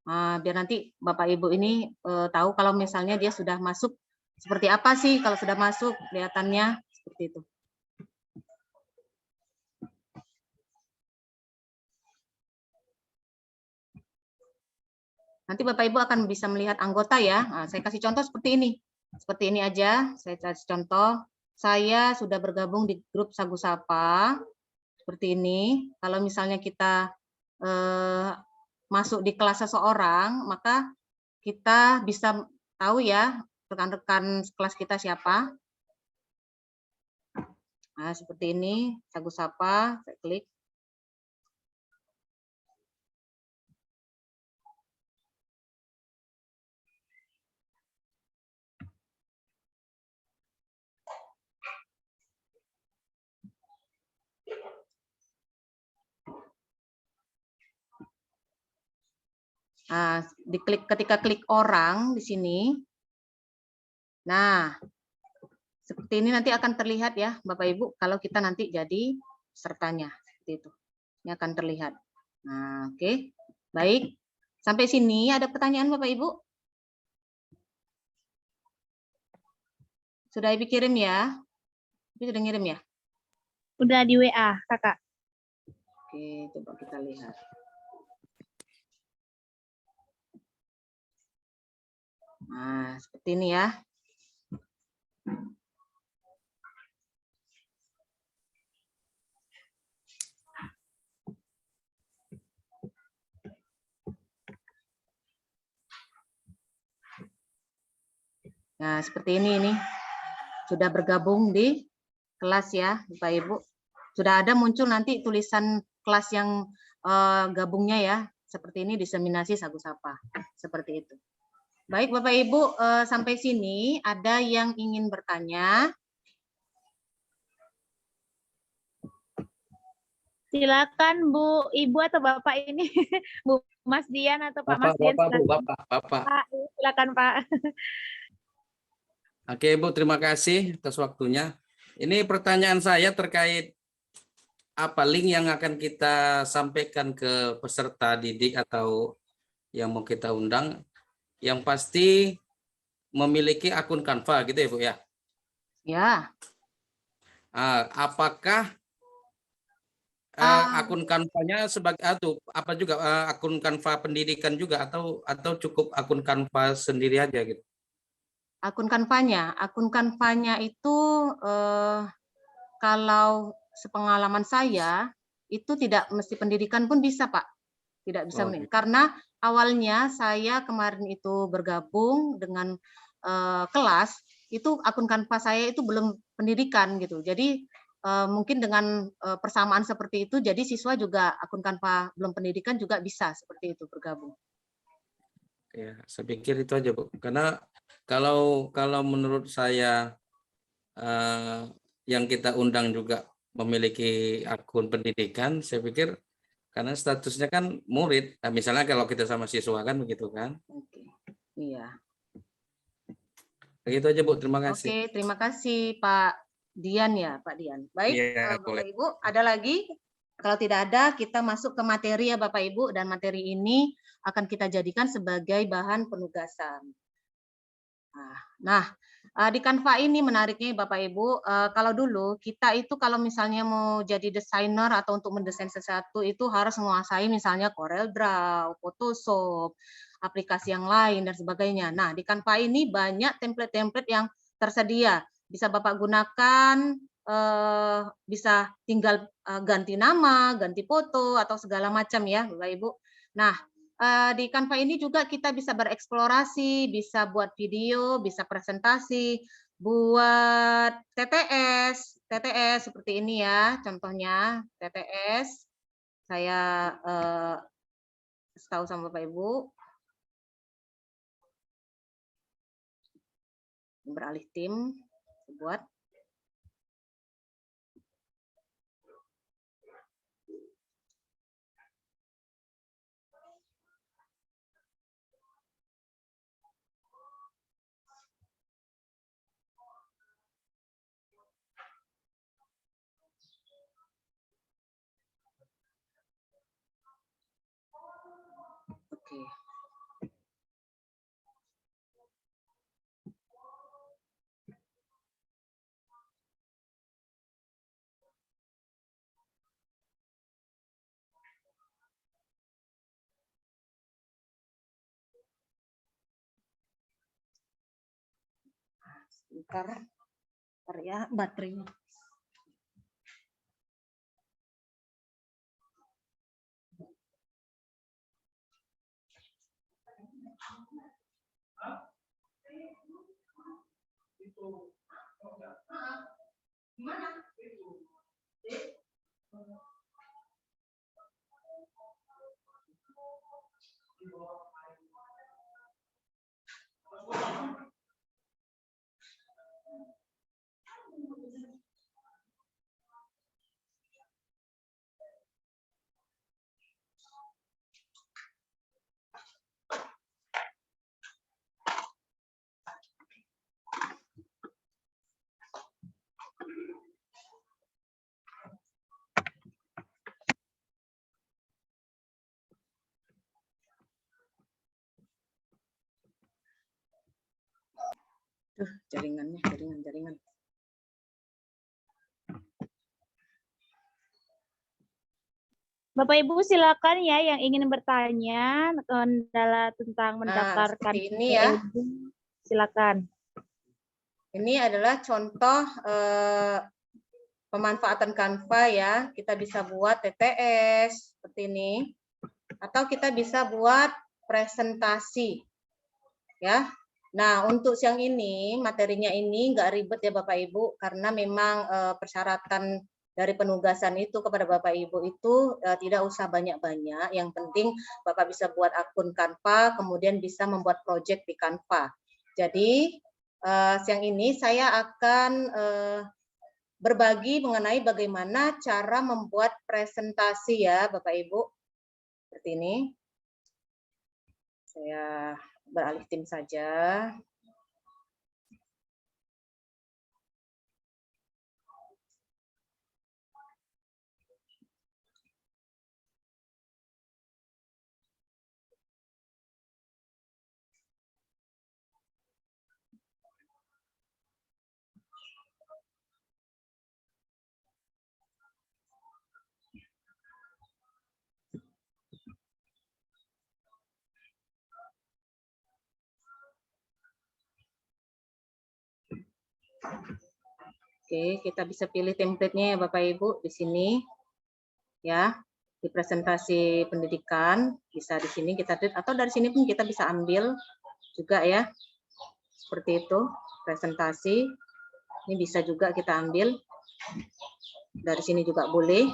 Nah, biar nanti Bapak Ibu ini tahu kalau misalnya dia sudah masuk seperti apa sih kalau sudah masuk kelihatannya seperti itu. Nanti Bapak Ibu akan bisa melihat anggota ya. Nah, saya kasih contoh seperti ini. Seperti ini aja, saya kasih contoh. Saya sudah bergabung di grup Sagu Sapa. Seperti ini. Kalau misalnya kita masuk di kelas seseorang, maka kita bisa tahu ya rekan-rekan kelas kita siapa. Nah, seperti ini, Sagu Sapa, saya klik. Nah, ketika klik orang di sini, nah seperti ini nanti akan terlihat ya Bapak Ibu kalau kita nanti jadi pesertanya seperti itu. Ini akan terlihat. Nah, oke. Baik. Sampai sini ada pertanyaan Bapak Ibu? Sudah Ibu kirim ya? Ibu sudah ngirim ya? Udah di WA, kakak. Oke, coba kita lihat. Nah, seperti ini ya. Nah, seperti ini. Sudah bergabung di kelas ya, Bapak Ibu. Sudah ada muncul nanti tulisan kelas yang gabungnya ya. Seperti ini, diseminasi Sagu Sapa. Seperti itu. Baik Bapak Ibu, sampai sini ada yang ingin bertanya? Silakan Bu, Ibu atau Bapak ini, Bu Mas Dian atau Pak Mas Dian. Bapak. Silakan Pak. Oke Bu, terima kasih atas waktunya. Ini pertanyaan saya terkait apa link yang akan kita sampaikan ke peserta didik atau yang mau kita undang, yang pasti memiliki akun Canva gitu ya Bu ya? Ya. Apakah akun Canva-nya sebagai apa juga akun Canva pendidikan juga atau cukup akun Canva sendiri aja gitu? Akun Canva-nya itu kalau sepengalaman saya itu tidak mesti pendidikan pun bisa Pak. Tidak bisa karena awalnya saya kemarin itu bergabung dengan kelas, itu akun Canva saya itu belum pendidikan gitu. Jadi mungkin dengan persamaan seperti itu, jadi siswa juga akun Canva belum pendidikan juga bisa seperti itu bergabung. Ya, saya pikir itu aja Bu. Karena kalau menurut saya yang kita undang juga memiliki akun pendidikan, saya pikir karena statusnya kan murid. Nah, misalnya kalau kita sama siswa kan begitu kan? Oke. Iya. Begitu aja Bu, terima kasih. Oke, terima kasih Pak Dian ya, Pak Dian. Baik, Ya, Bapak Ibu, ada lagi? Kalau tidak ada, kita masuk ke materi ya Bapak Ibu, dan materi ini akan kita jadikan sebagai bahan penugasan. Nah, Di Canva ini menariknya Bapak Ibu, kalau dulu kita itu kalau misalnya mau jadi desainer atau untuk mendesain sesuatu itu harus menguasai misalnya CorelDRAW, Photoshop, aplikasi yang lain dan sebagainya. Nah, di Canva ini banyak template-template yang tersedia. Bisa Bapak gunakan, bisa tinggal ganti nama, ganti foto atau segala macam ya, Bapak Ibu. Nah, di Canva ini juga kita bisa bereksplorasi, bisa buat video, bisa presentasi, buat TTS seperti ini ya, contohnya TTS. Saya kasih tahu sama Bapak Ibu. Beralih tim, buat. Oke. Sebentar ya baterainya. Jaringannya, jaringan. Bapak Ibu silakan ya yang ingin bertanya kendala tentang mendaftarkan seperti ini ya. Silakan. Ini adalah contoh pemanfaatan Canva ya. Kita bisa buat TTS seperti ini, atau kita bisa buat presentasi ya. Nah, untuk siang ini materinya ini nggak ribet ya Bapak Ibu, karena memang persyaratan dari penugasan itu kepada Bapak Ibu itu tidak usah banyak-banyak. Yang penting Bapak bisa buat akun Canva, kemudian bisa membuat project di Canva. Jadi siang ini saya akan berbagi mengenai bagaimana cara membuat presentasi ya Bapak Ibu. Seperti ini. Saya beralih tim saja. Oke, kita bisa pilih template-nya ya Bapak Ibu di sini. Ya, di presentasi pendidikan bisa di sini kita atau dari sini pun kita bisa ambil juga ya. Seperti itu, presentasi. Ini bisa juga kita ambil. Dari sini juga boleh.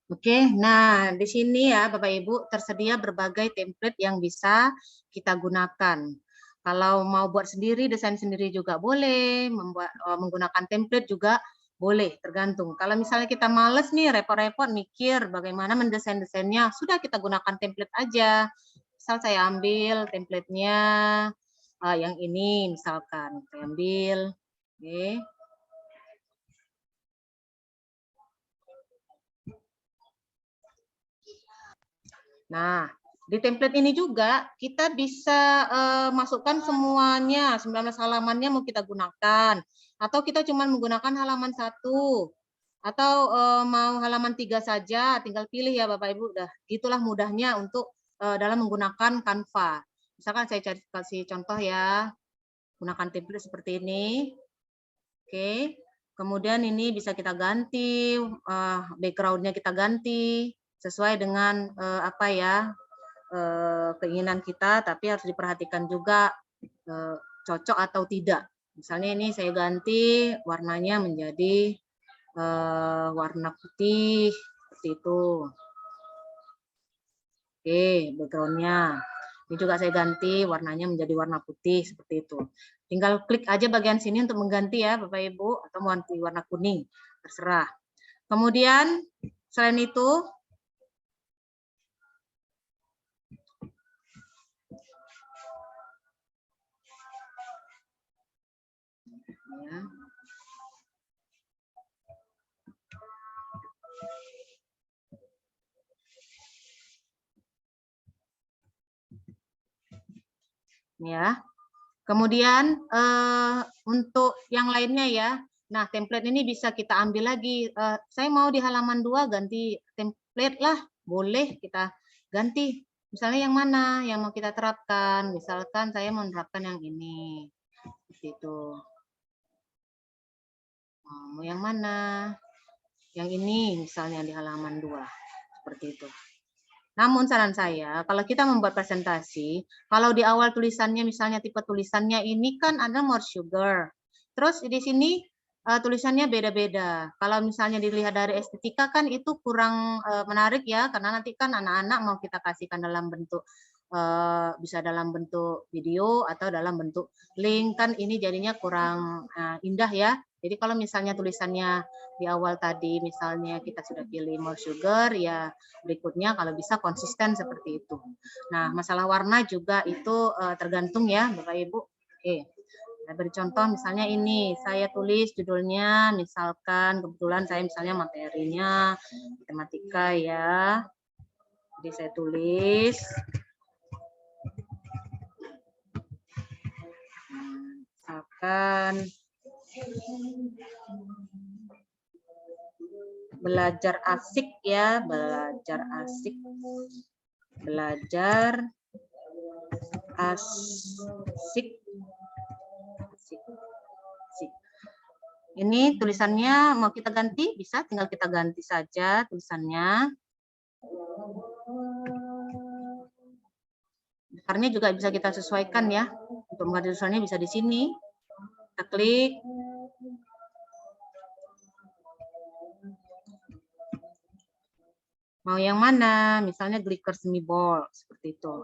Oke, nah di sini ya Bapak Ibu tersedia berbagai template yang bisa kita gunakan. Kalau mau buat sendiri, desain sendiri juga boleh, menggunakan template juga boleh, tergantung. Kalau misalnya kita males nih, repot-repot mikir bagaimana mendesain-desainnya, sudah kita gunakan template aja. Misal saya ambil template-nya yang ini misalkan, saya ambil, oke. Nah, di template ini juga kita bisa masukkan semuanya, 19 halamannya mau kita gunakan. Atau kita cuma menggunakan halaman 1. Atau mau halaman 3 saja, tinggal pilih ya Bapak Ibu. Itulah mudahnya untuk dalam menggunakan Canva. Misalkan saya kasih contoh ya, gunakan template seperti ini. Oke, kemudian ini bisa kita ganti, background-nya kita ganti sesuai dengan apa ya, keinginan kita, tapi harus diperhatikan juga cocok atau tidak. Misalnya ini saya ganti warnanya menjadi warna putih seperti itu. Oke, background-nya. Ini juga saya ganti warnanya menjadi warna putih seperti itu. Tinggal klik aja bagian sini untuk mengganti ya Bapak Ibu, atau mau ganti warna kuning, terserah. Kemudian selain itu ya. Ya. Kemudian untuk yang lainnya ya. Nah, template ini bisa kita ambil lagi. Saya mau di halaman 2 ganti template lah. Boleh kita ganti. Misalnya yang mana yang mau kita terapkan. Misalkan saya mau menerapkan yang ini. Seperti itu. Mau yang mana? Yang ini misalnya di halaman 2. Seperti itu. Namun saran saya, kalau kita membuat presentasi, kalau di awal tulisannya misalnya tipe tulisannya ini kan ada more sugar. Terus di sini tulisannya beda-beda. Kalau misalnya dilihat dari estetika kan itu kurang menarik ya, karena nanti kan anak-anak mau kita kasihkan dalam bentuk bisa dalam bentuk video atau dalam bentuk link, kan ini jadinya kurang indah ya. Jadi kalau misalnya tulisannya di awal tadi misalnya kita sudah pilih more sugar, ya berikutnya kalau bisa konsisten seperti itu. Nah, masalah warna juga itu tergantung ya Bapak Ibu. Oke, saya beri contoh misalnya ini, saya tulis judulnya, misalkan kebetulan saya misalnya materinya matematika ya. Jadi saya tulis misalkan belajar asik ya, belajar asik. Belajar asik. Ini tulisannya mau kita ganti, bisa tinggal kita ganti saja tulisannya. Besarnya juga bisa kita sesuaikan ya. Untuk mengganti tulisannya bisa di sini. Kita klik. Mau yang mana? Misalnya glitter semi ball seperti itu.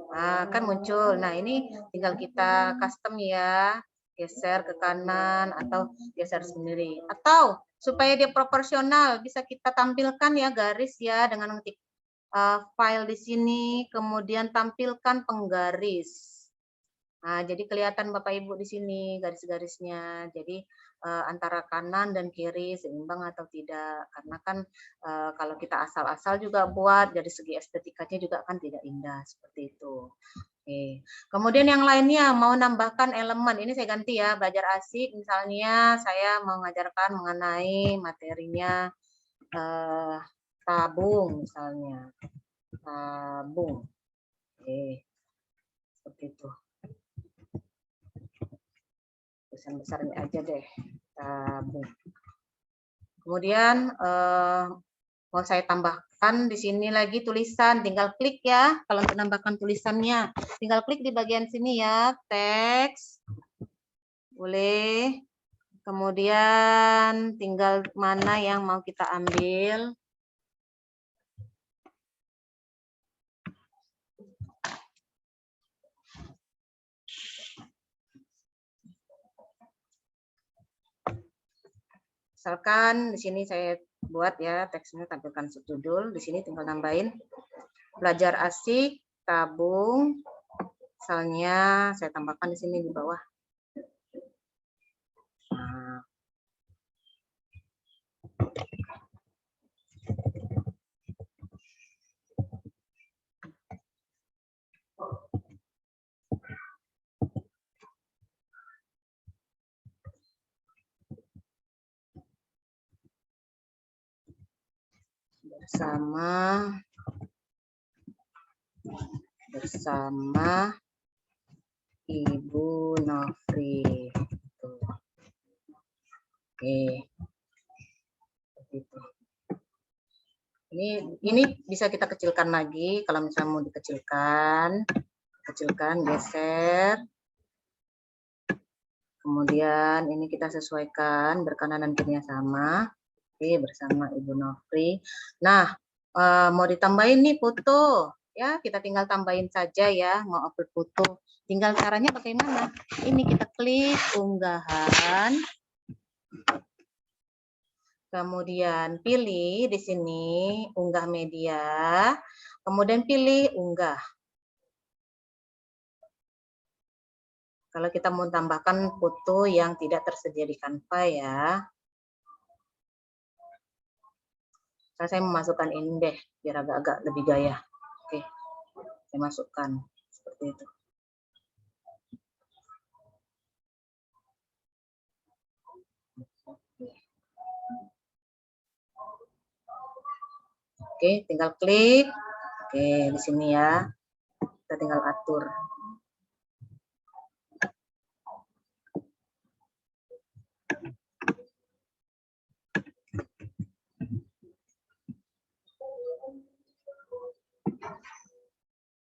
Nah, kan muncul. Nah, ini tinggal kita custom ya. Geser ke kanan atau geser sendiri. Atau supaya dia proporsional bisa kita tampilkan ya garis ya dengan mengetik file di sini, kemudian tampilkan penggaris. Nah, jadi kelihatan Bapak Ibu di sini garis-garisnya. Jadi antara kanan dan kiri seimbang atau tidak. Karena kan kalau kita asal-asal juga buat dari segi estetikanya juga kan tidak indah seperti itu. Oke. Kemudian yang lainnya mau nambahkan elemen. Ini saya ganti ya, belajar asik. Misalnya saya mau mengajarkan mengenai materinya tabung misalnya. Tabung. Oke. Seperti itu. Besar-besarnya aja deh. Tabung. Kemudian mau saya tambahkan di sini lagi tulisan, tinggal klik ya. Kalau untuk menambahkan tulisannya, tinggal klik di bagian sini ya, teks. Boleh. Kemudian tinggal mana yang mau kita ambil. Misalkan di sini saya buat ya teksnya, tampilkan subjudul. Di sini tinggal nambahin belajar asik, tabung. Misalnya saya tambahkan di sini di bawah. Nah. bersama Ibu Nofri. Oke. Begitu. Ini bisa kita kecilkan lagi kalau misalnya mau dikecilkan. Kecilkan, geser. Kemudian ini kita sesuaikan berkanan dan kirinya sama. Oke, bersama Ibu Nofri. Nah, mau ditambahin nih foto. Ya, kita tinggal tambahin saja ya, mau upload foto. Tinggal caranya bagaimana? Ini kita klik unggahan. Kemudian pilih di sini unggah media. Kemudian pilih unggah. Kalau kita mau tambahkan foto yang tidak tersedia di Canva ya. Saya memasukkan ini deh, biar agak-agak lebih gaya. Oke, saya masukkan seperti itu. Oke, tinggal klik. Oke, di sini ya. Kita tinggal atur.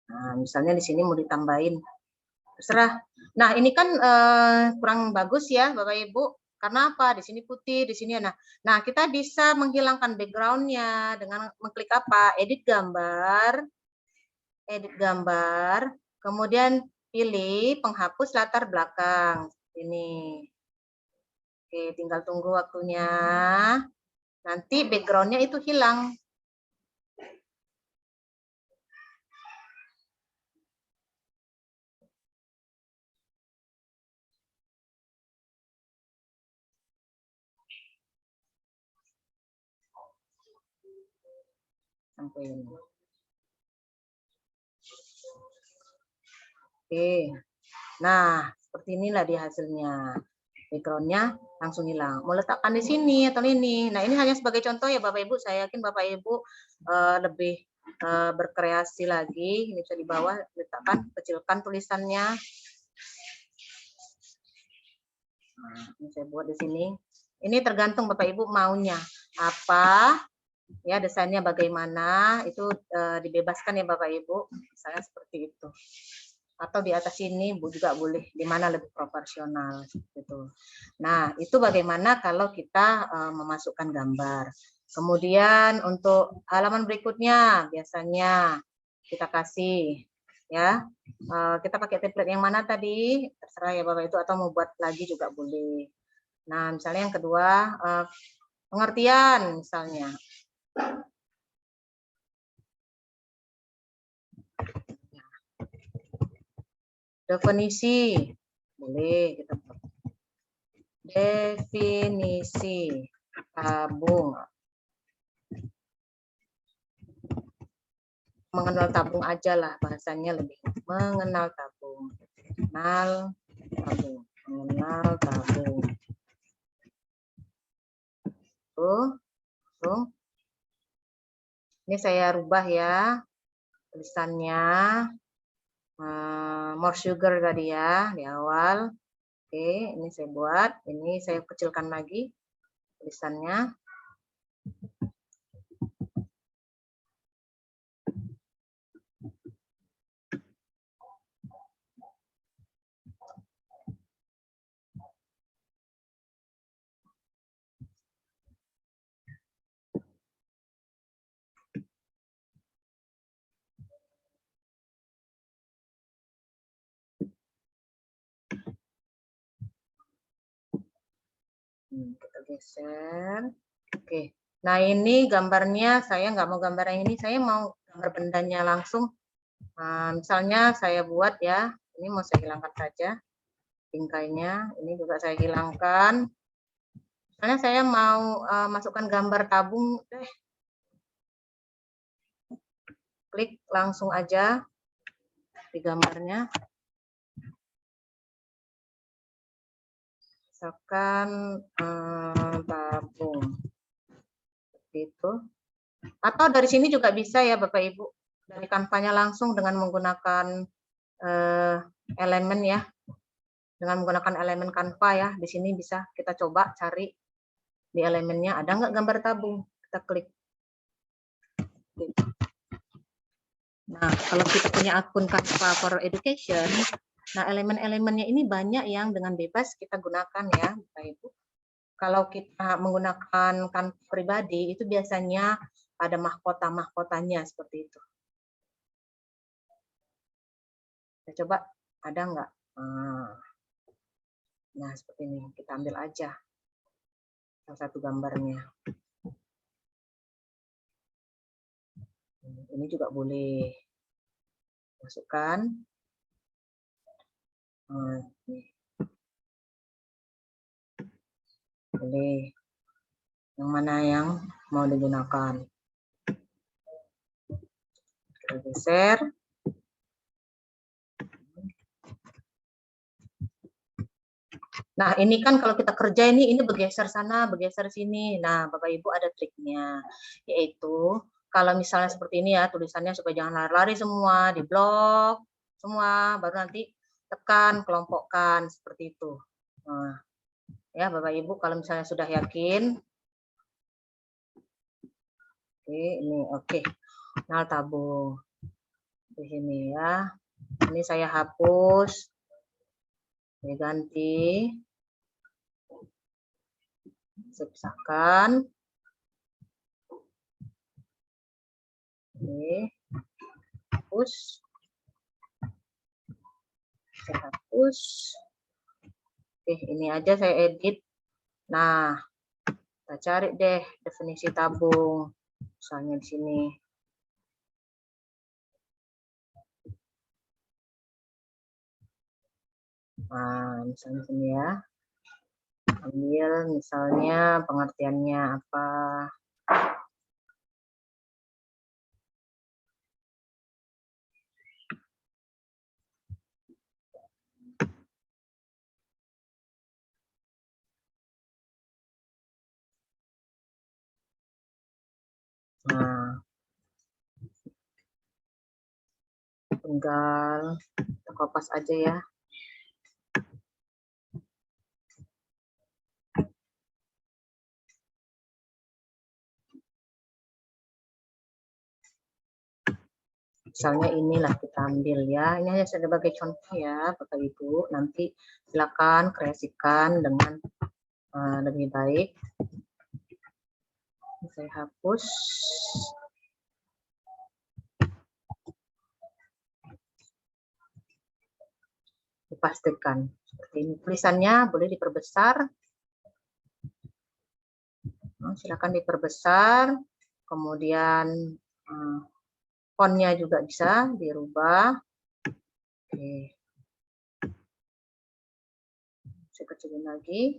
Nah, misalnya di sini mau ditambahin, terserah. Nah, ini kan kurang bagus ya, Bapak Ibu. Karena apa? Di sini putih, di sini ya. Nah, kita bisa menghilangkan background-nya dengan mengklik apa? Edit gambar, kemudian pilih penghapus latar belakang. Ini. Oke, tinggal tunggu waktunya. Nanti background-nya itu hilang. Sampai ini. Oke. Nah, seperti inilah dia hasilnya. Background-nya langsung hilang. Mau letakkan di sini atau ini. Nah, ini hanya sebagai contoh ya Bapak Ibu. Saya yakin Bapak Ibu lebih berkreasi lagi. Ini bisa di bawah, letakkan, kecilkan tulisannya. Nah, ini saya buat di sini. Ini tergantung Bapak Ibu maunya apa, ya desainnya bagaimana, itu dibebaskan ya Bapak Ibu. Misalnya seperti itu. Atau di atas ini juga boleh, di mana lebih proporsional gitu. Nah, itu bagaimana kalau kita memasukkan gambar. Kemudian untuk halaman berikutnya biasanya kita kasih ya. Kita pakai template yang mana tadi? Terserah ya Bapak itu, atau mau buat lagi juga boleh. Nah, misalnya yang kedua pengertian misalnya. Definisi, boleh kita definisi tabung. Mengenal tabung aja lah, bahasanya lebih mengenal tabung. Mengenal tabung. Tuh. Ini saya rubah ya tulisannya. More sugar tadi ya di awal. Oke, ini saya buat, ini saya kecilkan lagi tulisannya. Kita geser. Oke. Nah, ini gambarnya saya nggak mau gambar yang ini, saya mau gambar bendanya langsung. Nah, misalnya saya buat ya, ini mau saya hilangkan saja bingkainya, ini juga saya hilangkan. Misalnya saya mau masukkan gambar tabung, klik langsung aja di gambarnya. Misalkan tabung. Itu. Atau dari sini juga bisa ya Bapak Ibu, dari Canva-nya langsung dengan menggunakan elemen ya, dengan menggunakan elemen Canva ya. Di sini bisa kita coba cari di elemennya ada nggak gambar tabung, kita klik. Nah, kalau kita punya akun Canva for Education, nah elemen-elemennya ini banyak yang dengan bebas kita gunakan ya Bapak Ibu. Kalau kita menggunakan Canva pribadi, itu biasanya ada mahkota-mahkotanya seperti itu. Kita coba, ada nggak? Nah, seperti ini. Kita ambil aja salah satu gambarnya. Ini juga boleh. Masukkan. Boleh. Yang mana yang mau digunakan. Kita geser. Nah, ini kan kalau kita kerja ini bergeser sana, bergeser sini. Nah, Bapak Ibu ada triknya, yaitu kalau misalnya seperti ini ya, tulisannya supaya jangan lari-lari semua, di blok semua, baru nanti tekan, kelompokkan, seperti itu. Nah, ya Bapak Ibu kalau misalnya sudah yakin, oke, ini oke, nal tabung di sini ya. Ini saya hapus, saya ganti, saya pisahkan. Oke, hapus, saya hapus. Oke, ini aja saya edit. Nah, kita cari deh definisi tabung, misalnya di sini. Nah, misalnya sini ya. Ambil misalnya pengertiannya apa. Nah, tinggal kita kopas aja ya. Misalnya inilah kita ambil ya. Ini hanya sebagai contoh ya, Bapak Ibu. Nanti silakan kreasikan dengan lebih baik. Saya hapus. Dipastikan seperti ini. Tulisannya boleh diperbesar. Nah, silakan diperbesar. Kemudian fontnya juga bisa dirubah. Oke. Saya kecilin lagi.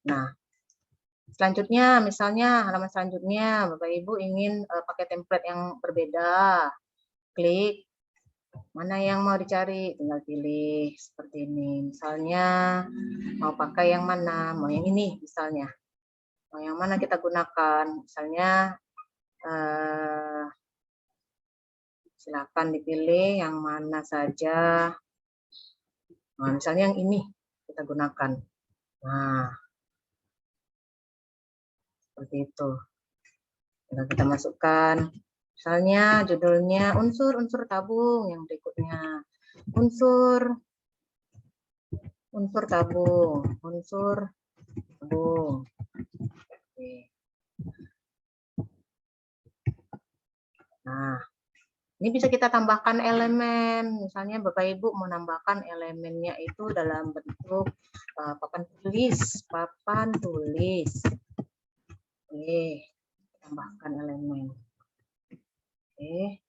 Nah, selanjutnya misalnya halaman selanjutnya Bapak Ibu ingin pakai template yang berbeda. Klik mana yang mau dicari, tinggal pilih seperti ini. Misalnya mau pakai yang mana, mau yang ini misalnya. Mau yang mana kita gunakan, misalnya silakan dipilih yang mana saja. Nah, misalnya yang ini kita gunakan. Nah, seperti itu. Kita masukkan, misalnya judulnya unsur-unsur tabung, yang berikutnya unsur tabung, unsur tabung. Oke. Nah, Ini bisa kita tambahkan elemen, misalnya Bapak Ibu mau nambahkan elemennya itu dalam bentuk papan tulis. Oke, tambahkan elemen. Oke,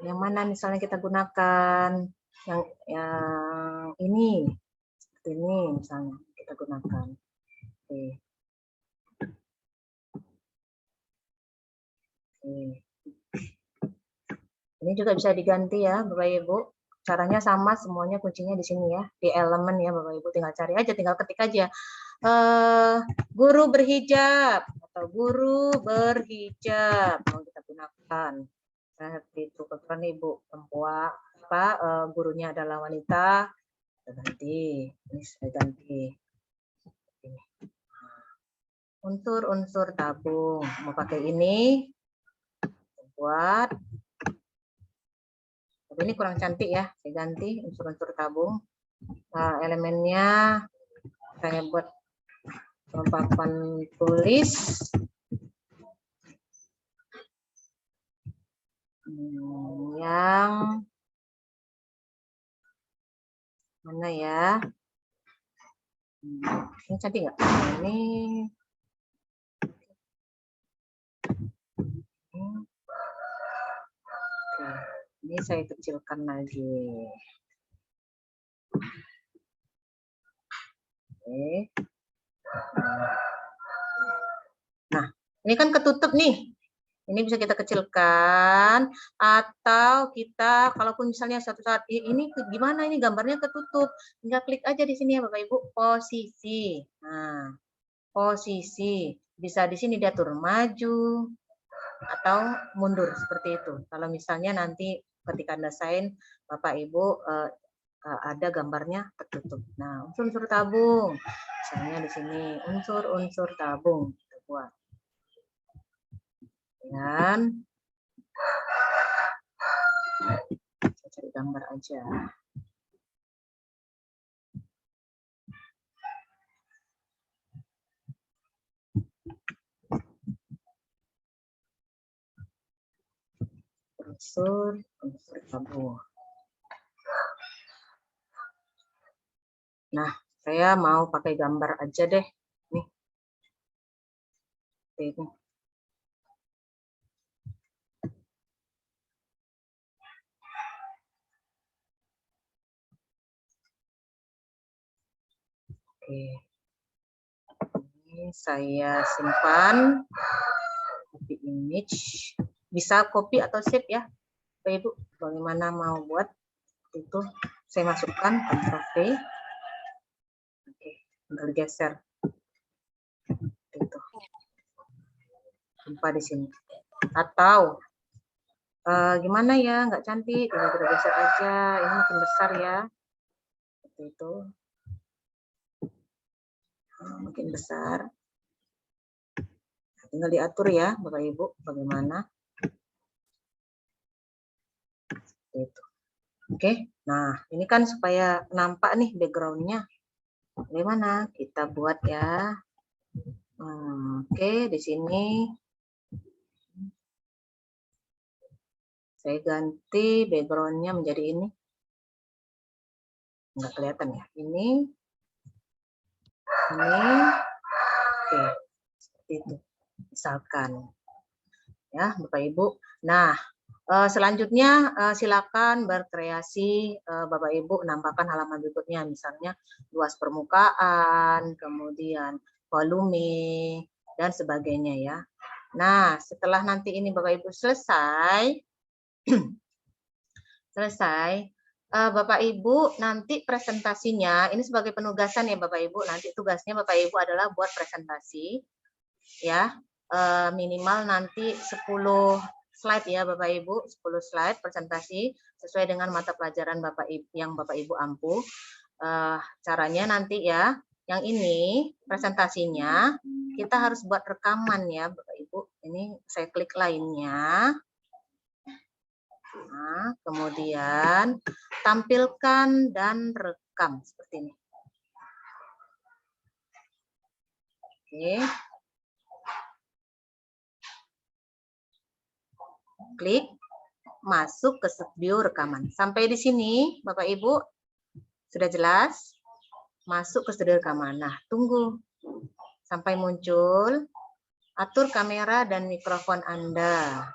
yang mana misalnya kita gunakan yang ini, seperti ini misalnya kita gunakan. Oke. Oke. Ini juga bisa diganti ya Bapak Ibu. Caranya sama semuanya, kuncinya di sini ya, di elemen ya Bapak Ibu. Tinggal cari aja, tinggal ketik aja. Guru berhijab atau guru berhijab mau kita gunakan. Seperti itu, kebetulan Ibu perempuan, gurunya adalah wanita, kita ganti. Ini saya ganti. Unsur-unsur tabung, mau pakai ini, buat. Tapi ini kurang cantik ya, saya ganti unsur-unsur tabung. Elemennya saya buat papan tulis. Yang mana ya? Ini cantik nggak? Ini. Ini saya kecilkan lagi. Oke. Nah, ini kan ketutup nih. Ini bisa kita kecilkan, atau kita, kalaupun misalnya suatu saat ini gimana ini gambarnya ketutup, tinggal klik aja di sini ya Bapak Ibu, posisi. Nah, posisi bisa di sini diatur maju atau mundur seperti itu. Kalau misalnya nanti ketika Anda sign, Bapak Ibu ada gambarnya tertutup. Nah, unsur-unsur tabung, misalnya di sini unsur-unsur tabung kita buat. Dan saya cari gambar aja. Unsur tabung. Nah, saya mau pakai gambar aja deh. Nih. Ini. Oke. Ini saya simpan. Copy image. Bisa copy atau save ya. Bapak Ibu, bagaimana mau buat itu? Saya masukkan Ctrl V. Oke, tinggal geser. Itu. Simpan di sini. Atau gimana ya, nggak cantik, tinggal kita geser aja. Ini makin besar ya. Seperti itu. Makin besar. Tinggal diatur ya Bapak Ibu bagaimana. Itu. Oke, nah ini kan supaya nampak nih backgroundnya. Bagaimana kita buat ya? Oke, di sini saya ganti backgroundnya menjadi ini. Nggak kelihatan ya? Ini. Oke, seperti itu. Misalkan ya Bapak Ibu. Nah, selanjutnya silakan berkreasi Bapak Ibu menambahkan halaman berikutnya, misalnya luas permukaan, kemudian volume dan sebagainya ya. Nah, setelah nanti ini Bapak Ibu selesai Bapak Ibu nanti presentasinya ini sebagai penugasan ya Bapak Ibu, nanti tugasnya Bapak Ibu adalah buat presentasi ya, minimal nanti 10 slide ya Bapak Ibu, 10 slide presentasi sesuai dengan mata pelajaran Bapak Ibu yang Bapak Ibu ampuh. Caranya nanti ya, yang ini presentasinya kita harus buat rekaman ya Bapak Ibu. Ini saya klik lainnya. Nah, kemudian tampilkan dan rekam seperti ini. Oke. Klik. masuk ke studio rekaman. Sampai di sini, Bapak Ibu, sudah jelas? Masuk ke studio rekaman. Nah, tunggu sampai muncul. Atur kamera dan mikrofon Anda.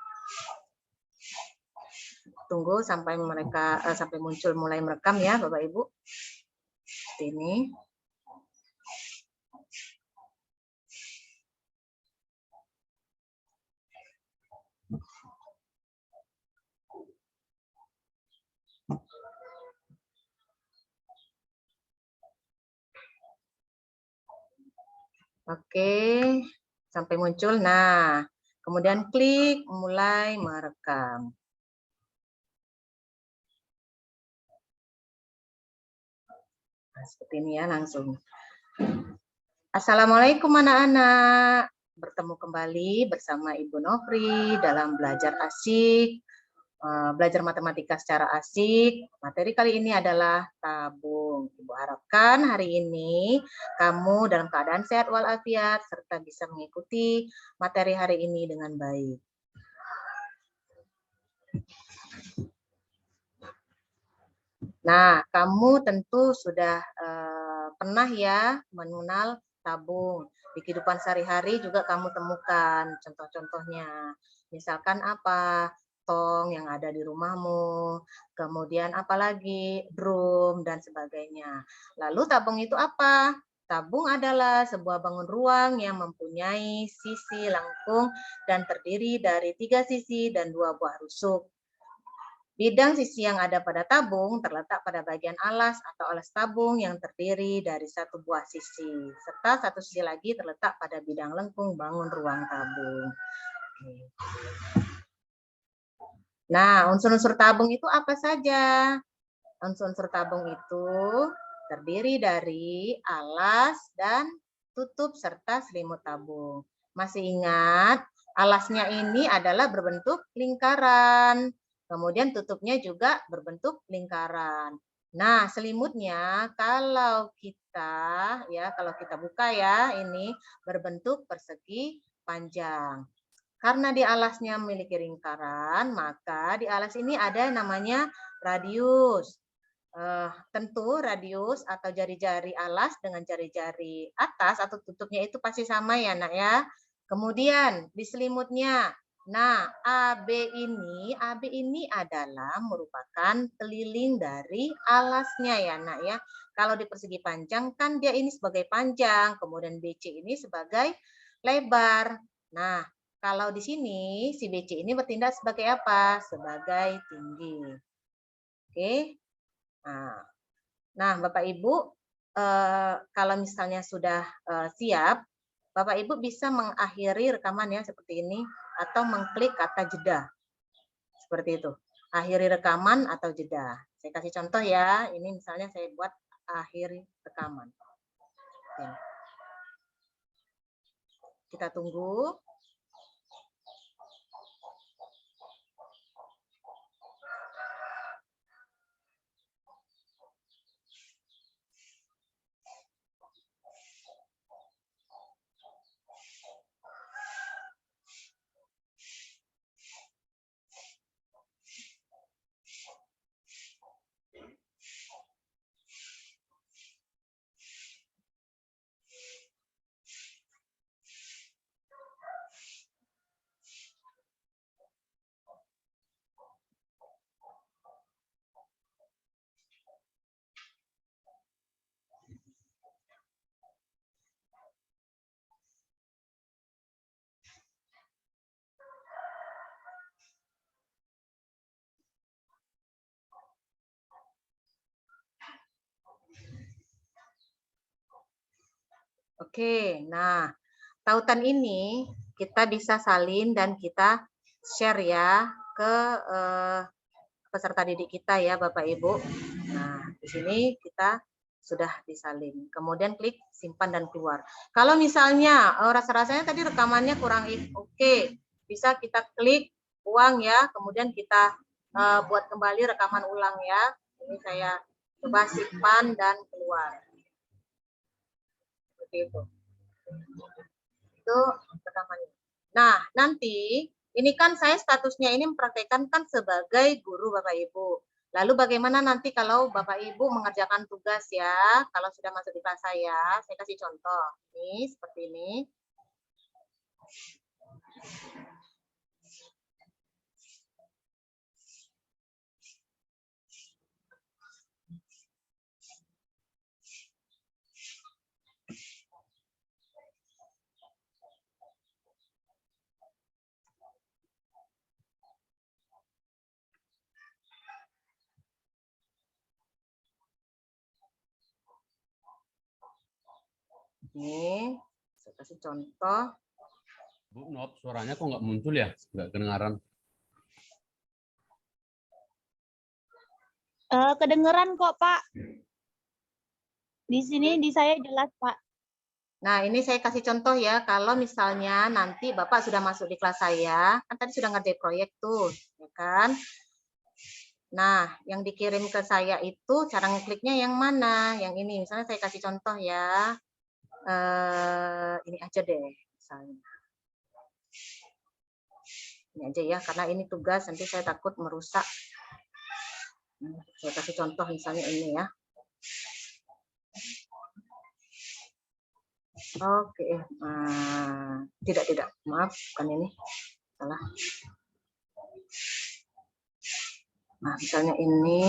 Tunggu sampai sampai muncul mulai merekam ya, Bapak Ibu. Seperti ini. Oke, sampai muncul. Nah, kemudian klik mulai merekam. Nah, seperti ini ya langsung. Assalamualaikum anak-anak. Bertemu kembali bersama Ibu Nofri dalam belajar asik, belajar matematika secara asik. Materi kali ini adalah tabung. Ibu harapkan hari ini kamu dalam keadaan sehat walafiat serta bisa mengikuti materi hari ini dengan baik. Nah, kamu tentu sudah pernah ya mengenal tabung. Di kehidupan sehari-hari juga kamu temukan contoh-contohnya. Misalkan apa? Tong yang ada di rumahmu, kemudian apalagi drum dan sebagainya. Lalu tabung itu apa? Tabung adalah sebuah bangun ruang yang mempunyai sisi lengkung dan terdiri dari 3 sisi dan 2 buah rusuk. Bidang sisi yang ada pada tabung terletak pada bagian alas atau alas tabung yang terdiri dari 1 buah sisi, serta 1 sisi lagi terletak pada bidang lengkung bangun ruang tabung. Nah, unsur-unsur tabung itu apa saja? Unsur-unsur tabung itu terdiri dari alas dan tutup serta selimut tabung. Masih ingat, alasnya ini adalah berbentuk lingkaran. Kemudian tutupnya juga berbentuk lingkaran. Nah, selimutnya kalau kita buka ya, ini berbentuk persegi panjang. Karena di alasnya memiliki lingkaran, maka di alas ini ada namanya radius. Tentu radius atau jari-jari alas dengan jari-jari atas atau tutupnya itu pasti sama ya nak ya. Kemudian di selimutnya, nah AB ini adalah merupakan keliling dari alasnya ya nak ya. Kalau di persegi panjang kan dia ini sebagai panjang, kemudian BC ini sebagai lebar. Nah, kalau di sini si BC ini bertindak sebagai apa? Sebagai tinggi. Oke. Nah, Bapak Ibu, kalau misalnya sudah siap, Bapak Ibu bisa mengakhiri rekaman ya seperti ini atau mengklik kata jeda. Seperti itu. Akhiri rekaman atau jeda. Saya kasih contoh ya. Ini misalnya saya buat akhiri rekaman. Oke. Kita tunggu. Oke, nah tautan ini kita bisa salin dan kita share ya ke peserta didik kita ya Bapak Ibu. Nah, di sini kita sudah disalin. Kemudian klik simpan dan keluar. Kalau misalnya rasa-rasanya tadi rekamannya kurang oke, bisa kita klik uang ya, kemudian kita buat kembali rekaman ulang ya. Ini saya coba simpan dan keluar. Seperti itu rekamannya. Nah, nanti ini kan saya statusnya ini mempraktekkan kan sebagai guru Bapak Ibu. Lalu bagaimana nanti kalau Bapak Ibu mengerjakan tugas ya, kalau sudah masuk di kelas saya kasih contoh. Ini seperti ini. Ini saya kasih contoh. Bu Nop, suaranya kok nggak muncul ya? Nggak kedengaran. Kedengeran kok, Pak. Di sini di saya jelas, Pak. Nah, ini saya kasih contoh ya, kalau misalnya nanti Bapak sudah masuk di kelas saya, kan tadi sudah ngerjain proyek tuh, ya kan? Nah, yang dikirim ke saya itu cara ngekliknya yang mana? Yang ini, misalnya saya kasih contoh ya. Ini aja deh, misalnya. Ini aja ya, karena ini tugas, nanti saya takut merusak. Saya kasih contoh misalnya ini ya. Oke, tidak, maaf, bukan ini, salah. Nah, misalnya ini.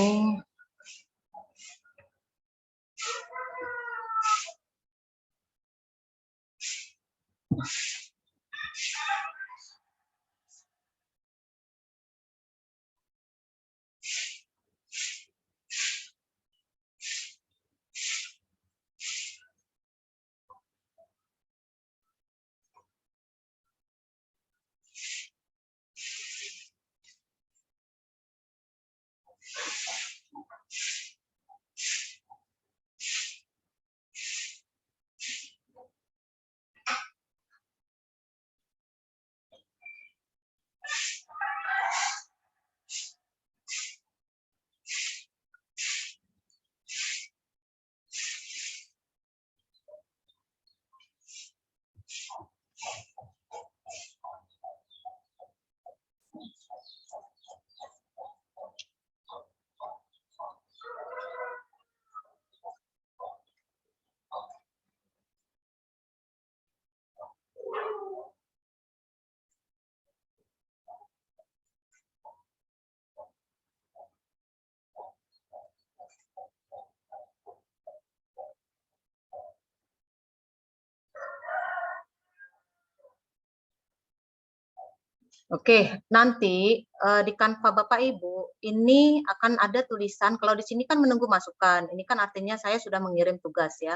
Oke, nanti di Canva Bapak Ibu ini akan ada tulisan, kalau di sini kan menunggu masukan, ini kan artinya saya sudah mengirim tugas ya.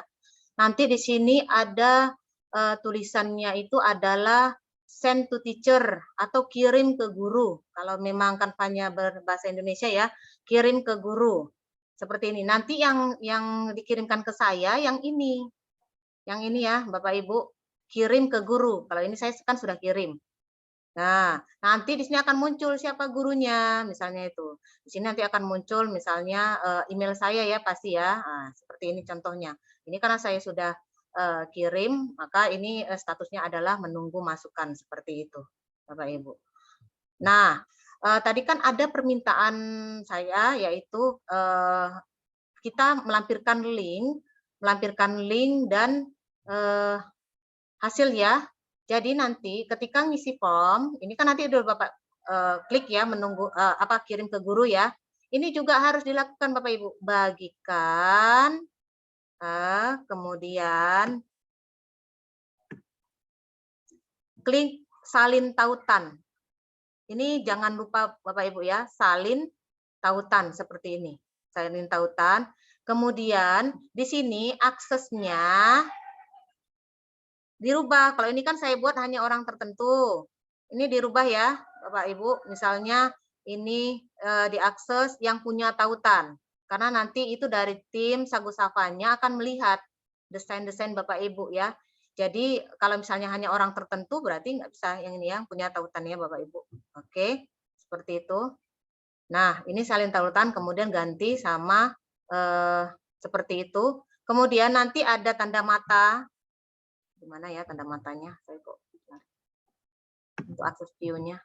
Nanti di sini ada tulisannya itu adalah send to teacher atau kirim ke guru. Kalau memang Canva-nya berbahasa Indonesia ya, kirim ke guru. Seperti ini. Nanti yang dikirimkan ke saya yang ini. Yang ini ya, Bapak Ibu, kirim ke guru. Kalau ini saya kan sudah kirim. Nah, nanti di sini akan muncul siapa gurunya, misalnya itu. Di sini nanti akan muncul misalnya email saya ya pasti ya. Nah, seperti ini contohnya. Ini karena saya sudah kirim, maka ini statusnya adalah menunggu masukan seperti itu, Bapak Ibu. Nah, tadi kan ada permintaan saya yaitu kita melampirkan link dan hasil ya. Jadi nanti ketika ngisi form, ini kan nanti udah Bapak klik ya menunggu kirim ke guru ya. Ini juga harus dilakukan Bapak Ibu, bagikan kemudian klik salin tautan. Ini jangan lupa Bapak Ibu ya, salin tautan seperti ini. Salin tautan. Kemudian di sini aksesnya dirubah. Kalau ini kan saya buat hanya orang tertentu. Ini dirubah ya, Bapak Ibu. Misalnya ini diakses yang punya tautan. Karena nanti itu dari tim Sagu Safanya akan melihat desain-desain Bapak Ibu ya. Jadi kalau misalnya hanya orang tertentu berarti nggak bisa yang ini yang punya tautannya Bapak Ibu. Oke, seperti itu. Nah, ini salin tautan kemudian ganti sama seperti itu. Kemudian nanti ada tanda mata. Gimana ya tanda matanya? Saya kok untuk akses view-nya.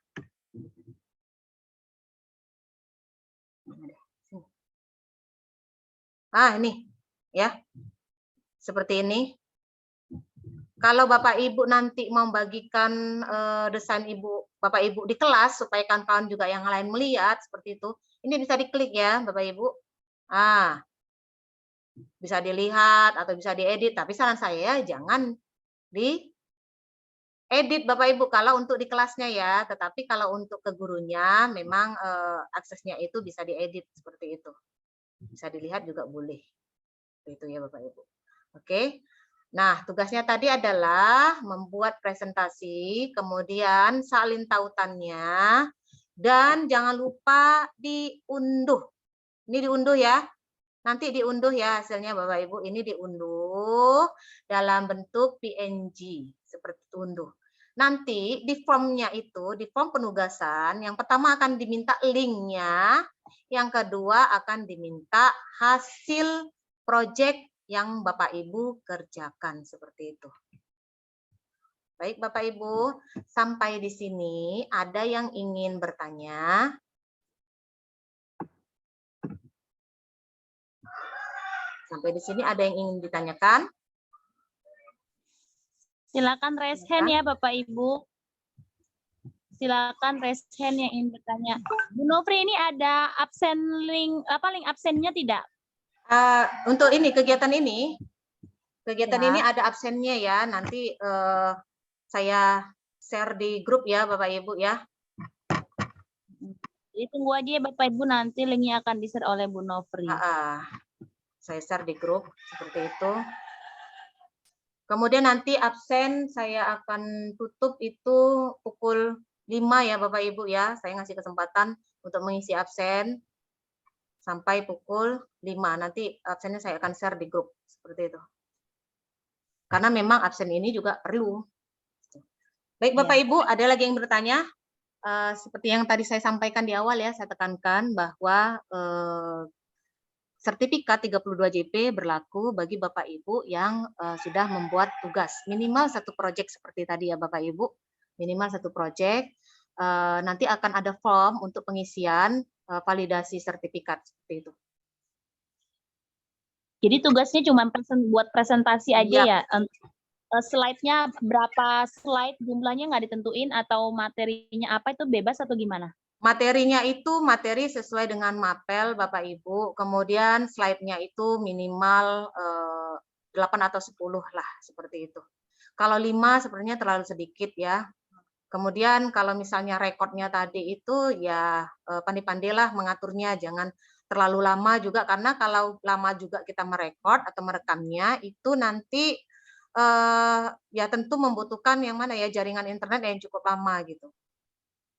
Ini ya. Seperti ini. Kalau Bapak Ibu nanti mau bagikan desain Bapak Ibu di kelas supaya kawan-kawan juga yang lain melihat seperti itu, ini bisa diklik ya Bapak Ibu. Bisa dilihat atau bisa diedit, tapi saran saya jangan diedit Bapak Ibu kalau untuk di kelasnya ya, tetapi kalau untuk ke gurunya memang aksesnya itu bisa diedit seperti itu. Bisa dilihat juga boleh. Itu ya Bapak Ibu. Oke. Nah, tugasnya tadi adalah membuat presentasi, kemudian salin tautannya, dan jangan lupa diunduh. Ini diunduh ya. Nanti diunduh ya hasilnya Bapak Ibu. Ini diunduh dalam bentuk PNG. Seperti itu unduh. Nanti di formnya itu, di form penugasan, yang pertama akan diminta linknya, yang kedua akan diminta hasil proyek yang Bapak Ibu kerjakan seperti itu. Baik Bapak Ibu, sampai di sini ada yang ingin bertanya? Sampai di sini ada yang ingin ditanyakan? Silakan raise hand ya Bapak Ibu. Silakan raise hand yang ingin bertanya. Bu Nofri, ini ada absen link absennya tidak? Untuk ini kegiatan ini ini ada absennya ya. Nanti saya share di grup ya Bapak Ibu ya. Jadi tunggu aja ya Bapak Ibu, nanti linknya akan di-share oleh Bu Nofri. Saya share di grup seperti itu. Kemudian nanti absen saya akan tutup itu pukul 5 ya Bapak Ibu ya. Saya ngasih kesempatan untuk mengisi absen sampai pukul 5. Nanti absennya saya akan share di grup seperti itu. Karena memang absen ini juga perlu. Baik Bapak Ibu, ada lagi yang bertanya? Seperti yang tadi saya sampaikan di awal ya, saya tekankan bahwa sertifikat 32 JP berlaku bagi Bapak Ibu yang sudah membuat tugas. Minimal satu proyek seperti tadi ya Bapak Ibu. Minimal satu proyek. Nanti akan ada form untuk pengisian validasi sertifikat seperti itu. Jadi tugasnya cuma buat presentasi aja ya? Slide-nya berapa slide, jumlahnya nggak ditentuin atau materinya apa, itu bebas atau gimana? Materinya itu materi sesuai dengan mapel Bapak Ibu, kemudian slide-nya itu minimal 8 atau 10 lah, seperti itu. Kalau 5 sebenarnya terlalu sedikit ya. Kemudian kalau misalnya rekodnya tadi itu ya pandai-pandailah mengaturnya, jangan terlalu lama juga, karena kalau lama juga kita merekod atau merekamnya, itu nanti ya tentu membutuhkan yang mana ya, jaringan internet yang cukup lama gitu.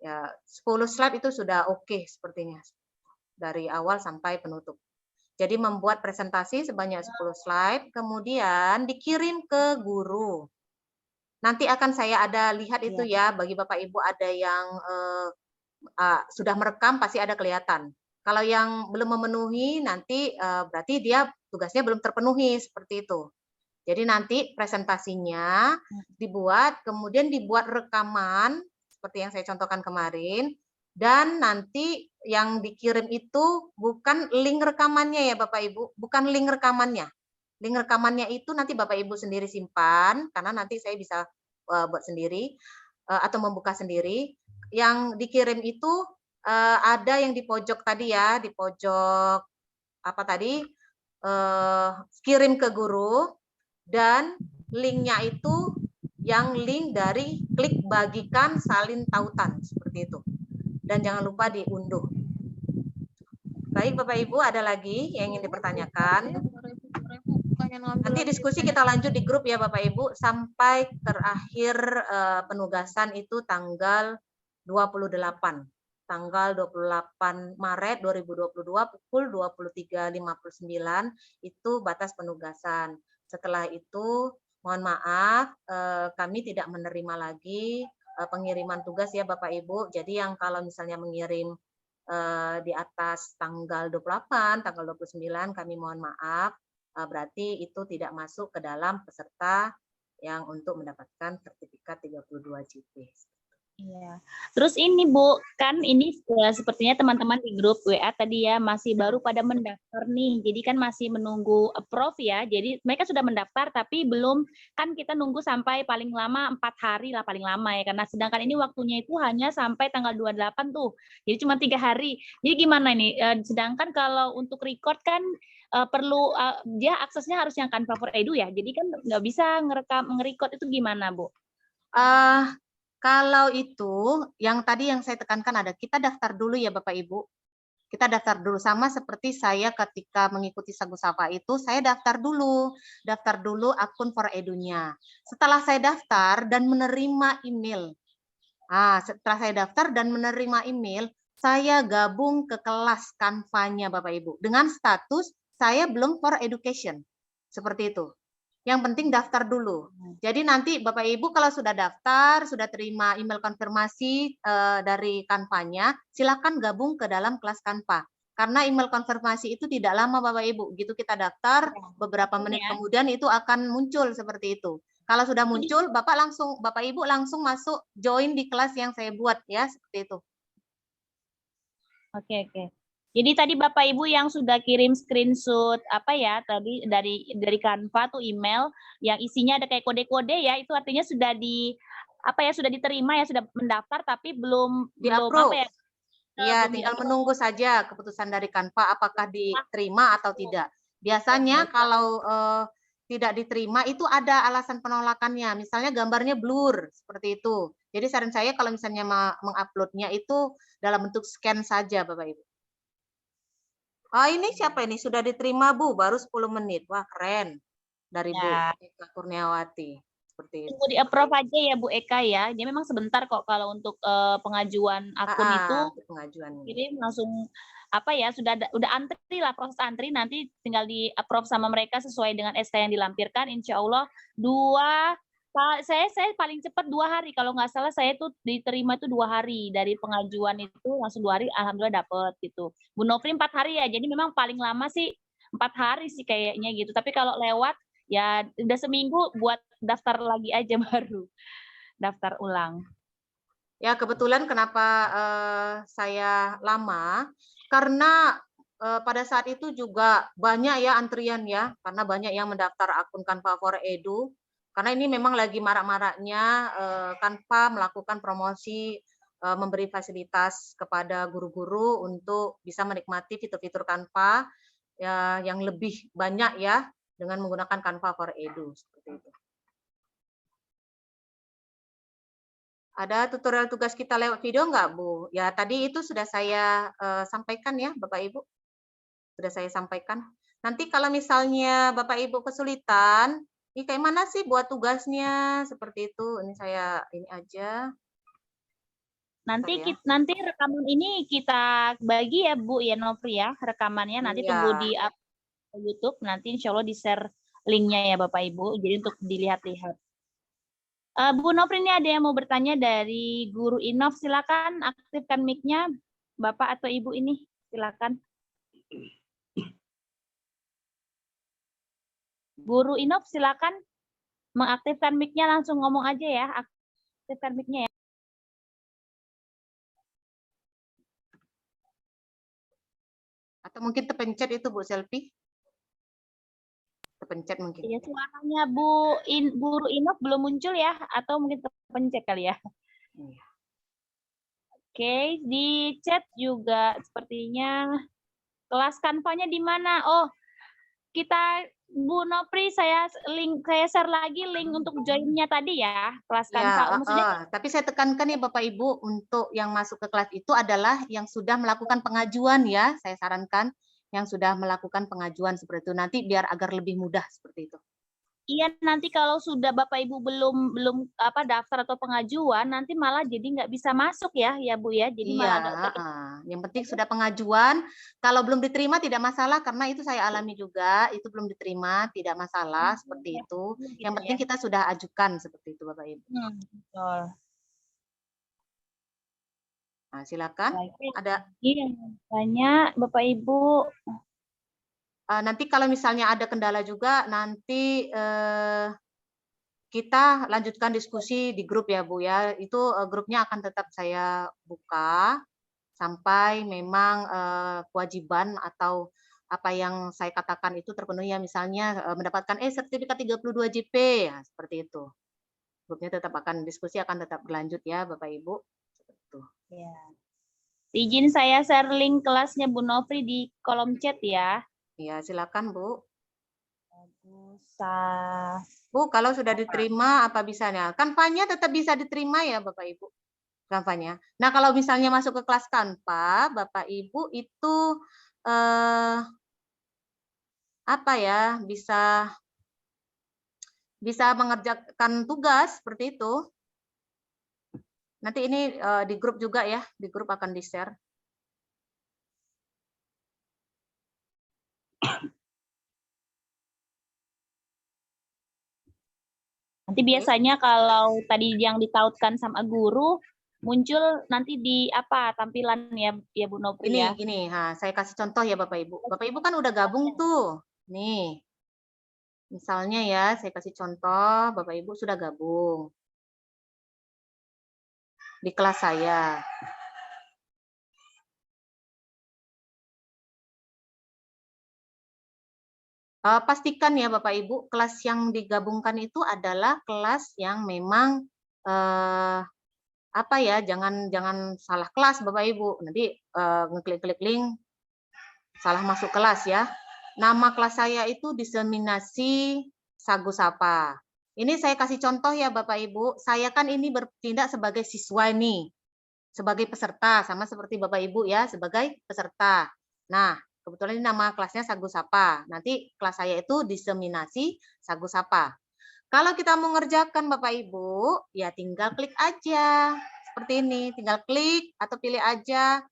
Ya 10 slide itu sudah oke sepertinya dari awal sampai penutup. Jadi membuat presentasi sebanyak 10 slide, kemudian dikirim ke guru. Nanti akan saya ada lihat itu ya, bagi Bapak Ibu ada yang sudah merekam pasti ada kelihatan. Kalau yang belum memenuhi nanti berarti dia tugasnya belum terpenuhi seperti itu. Jadi nanti presentasinya dibuat, kemudian dibuat rekaman seperti yang saya contohkan kemarin, dan nanti yang dikirim itu bukan link rekamannya ya Bapak Ibu, bukan link rekamannya. Link rekamannya itu nanti Bapak Ibu sendiri simpan, karena nanti saya bisa buat sendiri atau membuka sendiri. Yang dikirim itu ada yang di pojok tadi ya, di pojok apa tadi, kirim ke guru, dan linknya itu yang link dari klik bagikan salin tautan seperti itu, dan jangan lupa diunduh. Baik Bapak Ibu, ada lagi yang ingin dipertanyakan? Nanti diskusi kita lanjut di grup ya Bapak Ibu sampai terakhir penugasan itu tanggal 28. Tanggal 28 Maret 2022 pukul 23.59 itu batas penugasan. Setelah itu mohon maaf kami tidak menerima lagi pengiriman tugas ya Bapak Ibu. Jadi yang kalau misalnya mengirim di atas tanggal 28, tanggal 29 kami mohon maaf, berarti itu tidak masuk ke dalam peserta yang untuk mendapatkan sertifikat 32 JP. Iya. Terus ini Bu, kan ini sepertinya teman-teman di grup WA tadi ya masih baru pada mendaftar nih. Jadi kan masih menunggu approve ya. Jadi mereka sudah mendaftar tapi belum, kan kita nunggu sampai paling lama 4 hari lah paling lama ya. Karena sedangkan ini waktunya itu hanya sampai tanggal 28 tuh. Jadi cuma 3 hari. Jadi gimana nih? Sedangkan kalau untuk record kan perlu dia aksesnya harus yang Canva for Edu ya. Jadi kan nggak bisa nge-record itu gimana Bu? Kalau itu, yang tadi yang saya tekankan ada, kita daftar dulu ya Bapak Ibu. Kita daftar dulu, sama seperti saya ketika mengikuti Sagu Sapa itu, saya daftar dulu akun for Edu-nya. Setelah saya daftar dan menerima email, setelah saya daftar dan menerima email, saya gabung ke kelas Canva-nya Bapak Ibu, dengan status saya belum for education, seperti itu. Yang penting daftar dulu. Jadi nanti Bapak Ibu kalau sudah daftar, sudah terima email konfirmasi dari Canva-nya, silakan gabung ke dalam kelas Canva. Karena email konfirmasi itu tidak lama Bapak Ibu. Gitu kita daftar, beberapa menit kemudian itu akan muncul seperti itu. Kalau sudah muncul, Bapak Ibu langsung masuk join di kelas yang saya buat ya, seperti itu. Oke. Jadi tadi Bapak Ibu yang sudah kirim screenshot apa ya tadi dari Canva tuh email yang isinya ada kayak kode-kode ya, itu artinya sudah sudah diterima ya, sudah mendaftar tapi belum apa ya? Iya, tinggal menunggu saja keputusan dari Canva apakah diterima atau tidak. Biasanya kalau tidak diterima itu ada alasan penolakannya, misalnya gambarnya blur seperti itu. Jadi saran saya kalau misalnya menguploadnya itu dalam bentuk scan saja Bapak Ibu. Ini siapa ini? Sudah diterima Bu, baru 10 menit. Wah, keren. Dari Bu Eka Kurniawati. Seperti itu. Tunggu di approve aja ya Bu Eka ya. Dia memang sebentar kok kalau untuk pengajuan akun itu. Pengajuan. Jadi langsung sudah antri lah, proses antri, nanti tinggal di approve sama mereka sesuai dengan SK yang dilampirkan. Insya Allah saya paling cepat 2 hari, kalau nggak salah saya tuh diterima itu 2 hari dari pengajuan itu, langsung 2 hari alhamdulillah dapet gitu. Bu Nofri 4 hari ya, jadi memang paling lama sih 4 hari sih kayaknya gitu. Tapi kalau lewat ya udah seminggu buat daftar lagi aja baru daftar ulang. Ya kebetulan kenapa saya lama, karena pada saat itu juga banyak ya antrian ya, karena banyak yang mendaftar akun Canva for Edu. Karena ini memang lagi marak-maraknya Canva melakukan promosi memberi fasilitas kepada guru-guru untuk bisa menikmati fitur-fitur Canva yang lebih banyak ya dengan menggunakan Canva for Edu seperti itu. Ada tutorial tugas kita lewat video nggak Bu? Ya tadi itu sudah saya sampaikan ya Bapak Ibu. Sudah saya sampaikan. Nanti kalau misalnya Bapak Ibu kesulitan, ini kayak mana sih buat tugasnya seperti itu. Ini saya ini aja. Nanti rekaman ini kita bagi ya Bu ya Nofri ya, rekamannya nanti tunggu di YouTube, nanti insya Allah di-share linknya ya Bapak Ibu, jadi untuk dilihat-lihat. Bu Nofri ini ada yang mau bertanya dari Guru Inov, silakan aktifkan mic-nya Bapak atau Ibu ini, silakan. Guru Inov silakan mengaktifkan mic-nya, langsung ngomong aja ya, aktifkan mic-nya ya. Atau mungkin terpencet itu Bu Selfie? Terpencet mungkin. Iya, suaranya Guru Inov belum muncul ya, atau mungkin terpencet kali ya. Oke, di chat juga sepertinya kelas Canva-nya di mana? Oh, kita Bu Nopri saya share lagi link untuk join-nya tadi ya, kelas Canva. Tapi saya tekankan ya Bapak Ibu, untuk yang masuk ke kelas itu adalah yang sudah melakukan pengajuan ya, saya sarankan yang sudah melakukan pengajuan seperti itu, nanti biar agar lebih mudah seperti itu. Iya, nanti kalau sudah Bapak Ibu belum daftar atau pengajuan, nanti malah jadi nggak bisa masuk ya Bu ya. Jadi malah yang penting sudah pengajuan, kalau belum diterima tidak masalah, karena itu saya alami juga, itu belum diterima tidak masalah seperti itu. Yang penting kita sudah ajukan seperti itu Bapak Ibu. Betul. Nah, silakan. Ada banyak Bapak Ibu. Nanti kalau misalnya ada kendala juga, nanti kita lanjutkan diskusi di grup ya Bu ya. Itu grupnya akan tetap saya buka sampai memang kewajiban atau apa yang saya katakan itu terpenuhi ya, misalnya mendapatkan sertifikat 32 JP ya, seperti itu. Grupnya tetap akan diskusi akan tetap berlanjut ya Bapak Ibu. Seperti itu. Ya. Izin saya share link kelasnya Bu Nofri di kolom chat ya. Ya, silakan Bu. Bisa. Bu, kalau sudah diterima apa bisanya? Kanvanya tetap bisa diterima ya Bapak Ibu. Kanvanya. Nah, kalau misalnya masuk ke kelas Canva, Bapak Ibu itu apa ya? Bisa mengerjakan tugas seperti itu. Nanti ini di grup juga ya, di grup akan di-share. Nanti biasanya kalau tadi yang ditautkan sama guru, muncul nanti di apa tampilan ya Bu Nopri ya. Gini, saya kasih contoh ya Bapak Ibu. Bapak Ibu kan udah gabung tuh. Nih, misalnya ya, saya kasih contoh, Bapak Ibu sudah gabung di kelas saya. Pastikan ya Bapak Ibu, kelas yang digabungkan itu adalah kelas yang memang apa ya, jangan salah kelas Bapak Ibu. Nanti ngeklik-klik link salah masuk kelas ya. Nama kelas saya itu diseminasi Sagu Sapa. Ini saya kasih contoh ya Bapak Ibu. Saya kan ini bertindak sebagai siswa nih, sebagai peserta, sama seperti Bapak Ibu ya, sebagai peserta. Nah, kebetulan ini nama kelasnya Sagu Sapa. Nanti kelas saya itu diseminasi Sagu Sapa. Kalau kita mau ngerjakan Bapak Ibu, ya tinggal klik aja. Seperti ini, tinggal klik atau pilih aja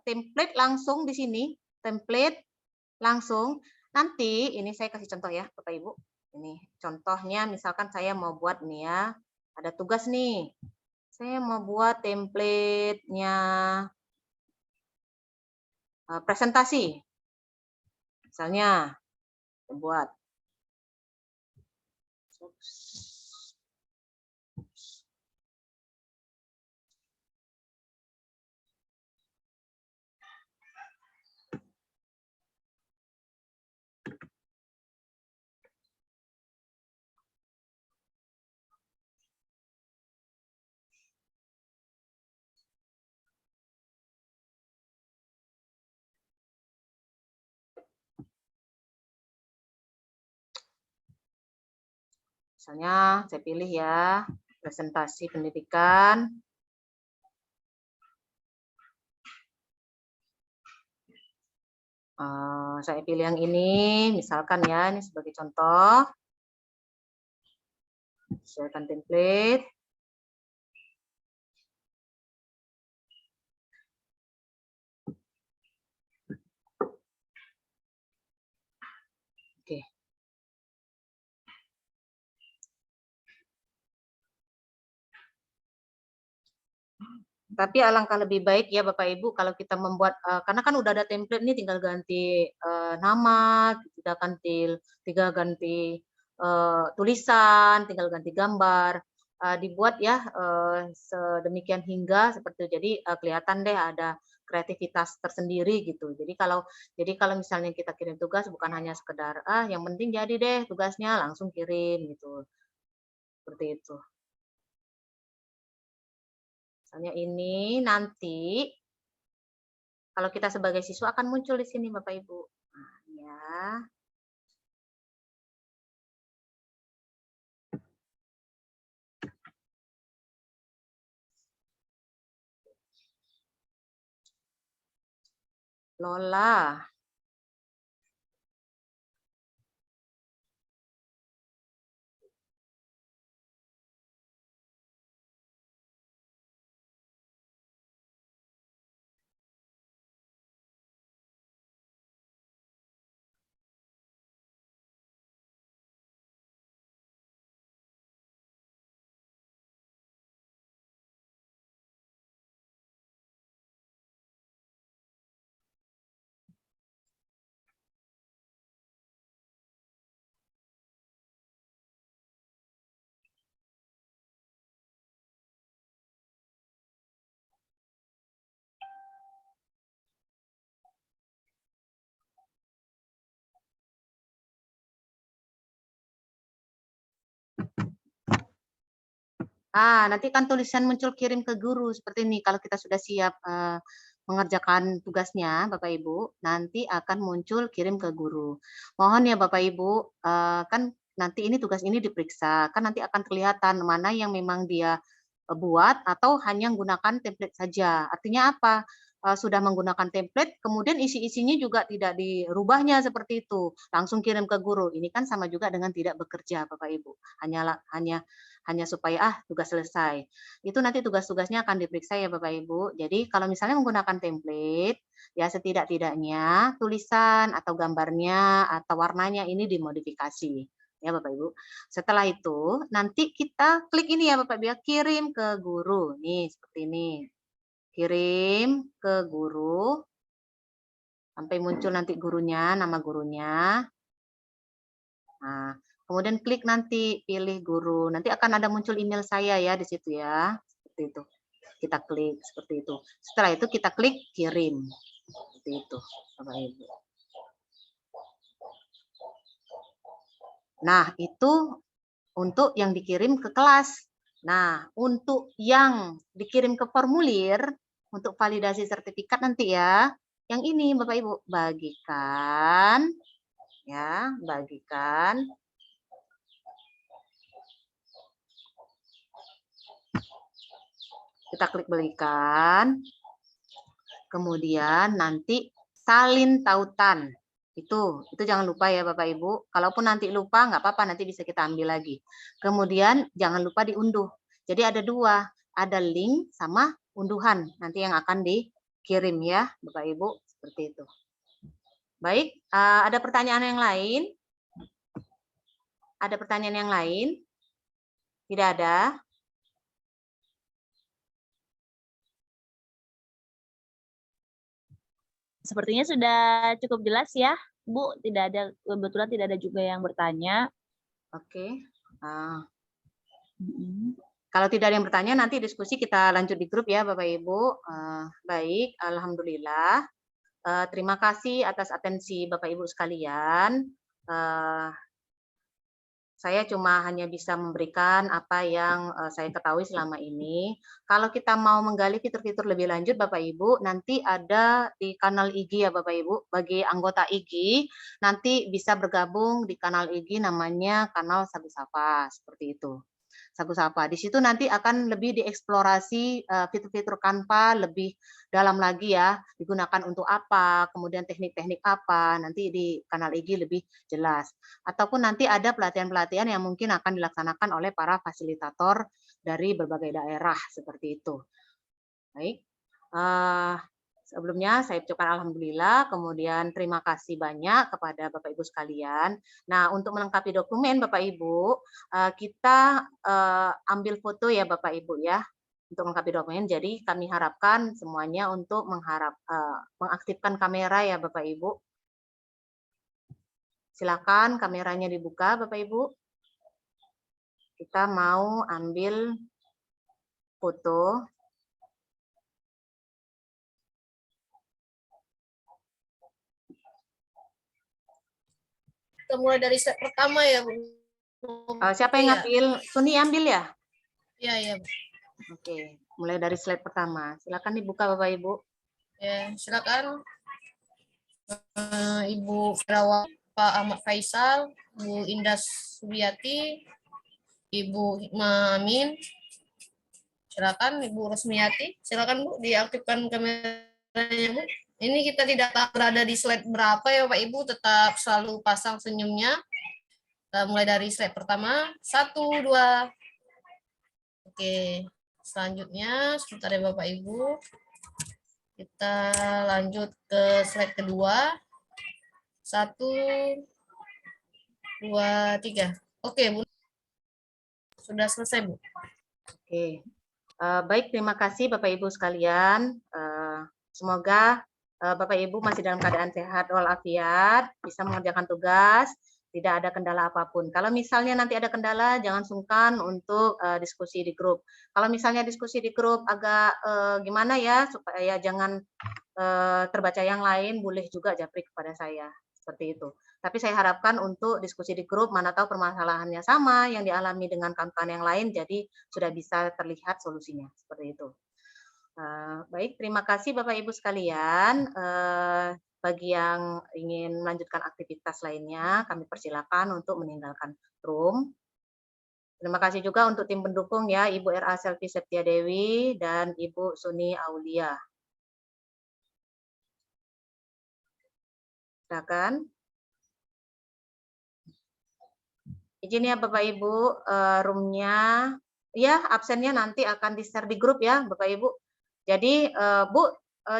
template langsung di sini. Template langsung. Nanti, ini saya kasih contoh ya Bapak Ibu. Ini contohnya misalkan saya mau buat nih ya, ada tugas nih. Saya mau buat template-nya presentasi. Misalnya, saya buat. Misalnya saya pilih ya, presentasi pendidikan. Saya pilih yang ini, misalkan ya, ini sebagai contoh. Sesuaikan template. Oke. Tapi alangkah lebih baik ya Bapak Ibu kalau kita membuat karena kan udah ada template nih, tinggal ganti nama, tinggal ganti tulisan, tinggal ganti gambar, dibuat ya sedemikian hingga seperti itu. Jadi kelihatan deh ada kreativitas tersendiri gitu. Jadi kalau misalnya kita kirim tugas bukan hanya sekedar yang penting jadi deh tugasnya langsung kirim gitu. Seperti itu. Misalnya ini nanti kalau kita sebagai siswa akan muncul di sini Bapak Ibu. Nah, ya. Lola. Nanti kan tulisan muncul kirim ke guru seperti ini. Kalau kita sudah siap mengerjakan tugasnya, Bapak Ibu, nanti akan muncul kirim ke guru. Mohon ya Bapak Ibu, kan nanti ini tugas ini diperiksa, kan nanti akan kelihatan mana yang memang dia buat atau hanya menggunakan template saja. Artinya apa? Sudah menggunakan template, kemudian isi-isinya juga tidak dirubahnya seperti itu, langsung kirim ke guru. Ini kan sama juga dengan tidak bekerja, Bapak Ibu. Hanya supaya tugas selesai. Itu nanti tugas-tugasnya akan diperiksa ya Bapak Ibu. Jadi kalau misalnya menggunakan template, ya setidak-tidaknya tulisan atau gambarnya atau warnanya ini dimodifikasi. Ya Bapak Ibu. Setelah itu nanti kita klik ini ya Bapak Ibu ya, kirim ke guru. Nih seperti ini. Kirim ke guru. Sampai muncul nanti gurunya, nama gurunya. Nah, kemudian klik nanti pilih guru. Nanti akan ada muncul email saya ya di situ ya. Seperti itu. Kita klik seperti itu. Setelah itu kita klik kirim. Seperti itu, Bapak Ibu. Nah, itu untuk yang dikirim ke kelas. Nah, untuk yang dikirim ke formulir untuk validasi sertifikat nanti ya. Yang ini Bapak Ibu, bagikan ya, bagikan. Kita klik berikan. Kemudian nanti salin tautan. Itu jangan lupa ya Bapak Ibu. Kalaupun nanti lupa nggak apa-apa, nanti bisa kita ambil lagi. Kemudian jangan lupa diunduh. Jadi ada dua, ada link sama unduhan nanti yang akan dikirim ya Bapak Ibu, seperti itu. Baik, ada pertanyaan yang lain? Ada pertanyaan yang lain? Tidak ada? Sepertinya sudah cukup jelas ya, Bu. Tidak ada, kebetulan tidak ada juga yang bertanya. Oke. Kalau tidak ada yang bertanya, nanti diskusi kita lanjut di grup ya Bapak Ibu. Baik, Alhamdulillah. Terima kasih atas atensi Bapak Ibu sekalian. Saya cuma hanya bisa memberikan apa yang saya ketahui selama ini. Kalau kita mau menggali fitur-fitur lebih lanjut, Bapak Ibu, nanti ada di kanal IG ya Bapak Ibu. Bagi anggota IG, nanti bisa bergabung di kanal IG namanya kanal Sagu Sapa, seperti itu. Sagu Sapa. Di situ nanti akan lebih dieksplorasi fitur-fitur Canva lebih dalam lagi ya, digunakan untuk apa, kemudian teknik-teknik apa, nanti di kanal IG lebih jelas. Ataupun nanti ada pelatihan-pelatihan yang mungkin akan dilaksanakan oleh para fasilitator dari berbagai daerah, seperti itu. Baik. Sebelumnya saya ucapkan alhamdulillah, kemudian terima kasih banyak kepada Bapak Ibu sekalian. Nah, untuk melengkapi dokumen Bapak Ibu, kita ambil foto ya Bapak Ibu ya, untuk melengkapi dokumen. Jadi kami harapkan semuanya untuk mengaktifkan kamera ya Bapak Ibu. Silakan kameranya dibuka Bapak Ibu. Kita mau ambil foto. Kita mulai dari slide pertama ya, Bu. Siapa yang ngambil? Suni ambil ya? Iya, iya. Oke, mulai dari slide pertama. Silakan dibuka Bapak Ibu. Ya, silakan. Ibu Firawa, Pak Ahmad Faisal, Bu Indah Subiati, Ibu Hikmah Amin. Silakan Ibu Rosmiati. Silakan Bu, diaktifkan kameranya Bu. Ini kita tidak tahu berada di slide berapa ya Bapak Ibu, tetap selalu pasang senyumnya. Kita mulai dari slide pertama, 1, 2. Oke, selanjutnya sebentar ya Bapak Ibu. Kita lanjut ke slide kedua. 1, 2, 3. Oke, Bu. Sudah selesai, Bu. Oke. Baik, terima kasih Bapak Ibu sekalian. Semoga Bapak Ibu masih dalam keadaan sehat walafiat, bisa mengerjakan tugas, tidak ada kendala apapun. Kalau misalnya nanti ada kendala, jangan sungkan untuk diskusi di grup. Kalau misalnya diskusi di grup agak gimana ya, supaya jangan terbaca yang lain, boleh juga japri kepada saya. seperti itu. Tapi saya harapkan untuk diskusi di grup, mana tahu permasalahannya sama yang dialami dengan kawan-kawan yang lain, jadi sudah bisa terlihat solusinya, seperti itu. Baik, terima kasih Bapak Ibu sekalian. Bagi yang ingin melanjutkan aktivitas lainnya, kami persilakan untuk meninggalkan room. Terima kasih juga untuk tim pendukung ya, Ibu R.A. Selvi Septiadewi dan Ibu Suni Aulia. Silakan. Izin ya Bapak Ibu, roomnya, ya absennya nanti akan di-share di grup ya Bapak Ibu. Jadi Bu,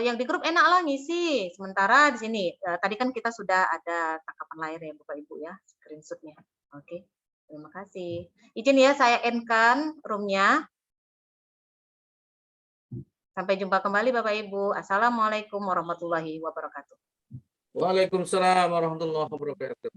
yang di grup enak lah ngisi. Sementara di sini, tadi kan kita sudah ada tangkapan layar ya Bapak Ibu ya, screenshotnya. Oke, terima kasih. Izin ya saya end-kan roomnya. Sampai jumpa kembali Bapak Ibu. Assalamualaikum warahmatullahi wabarakatuh. Waalaikumsalam warahmatullahi wabarakatuh.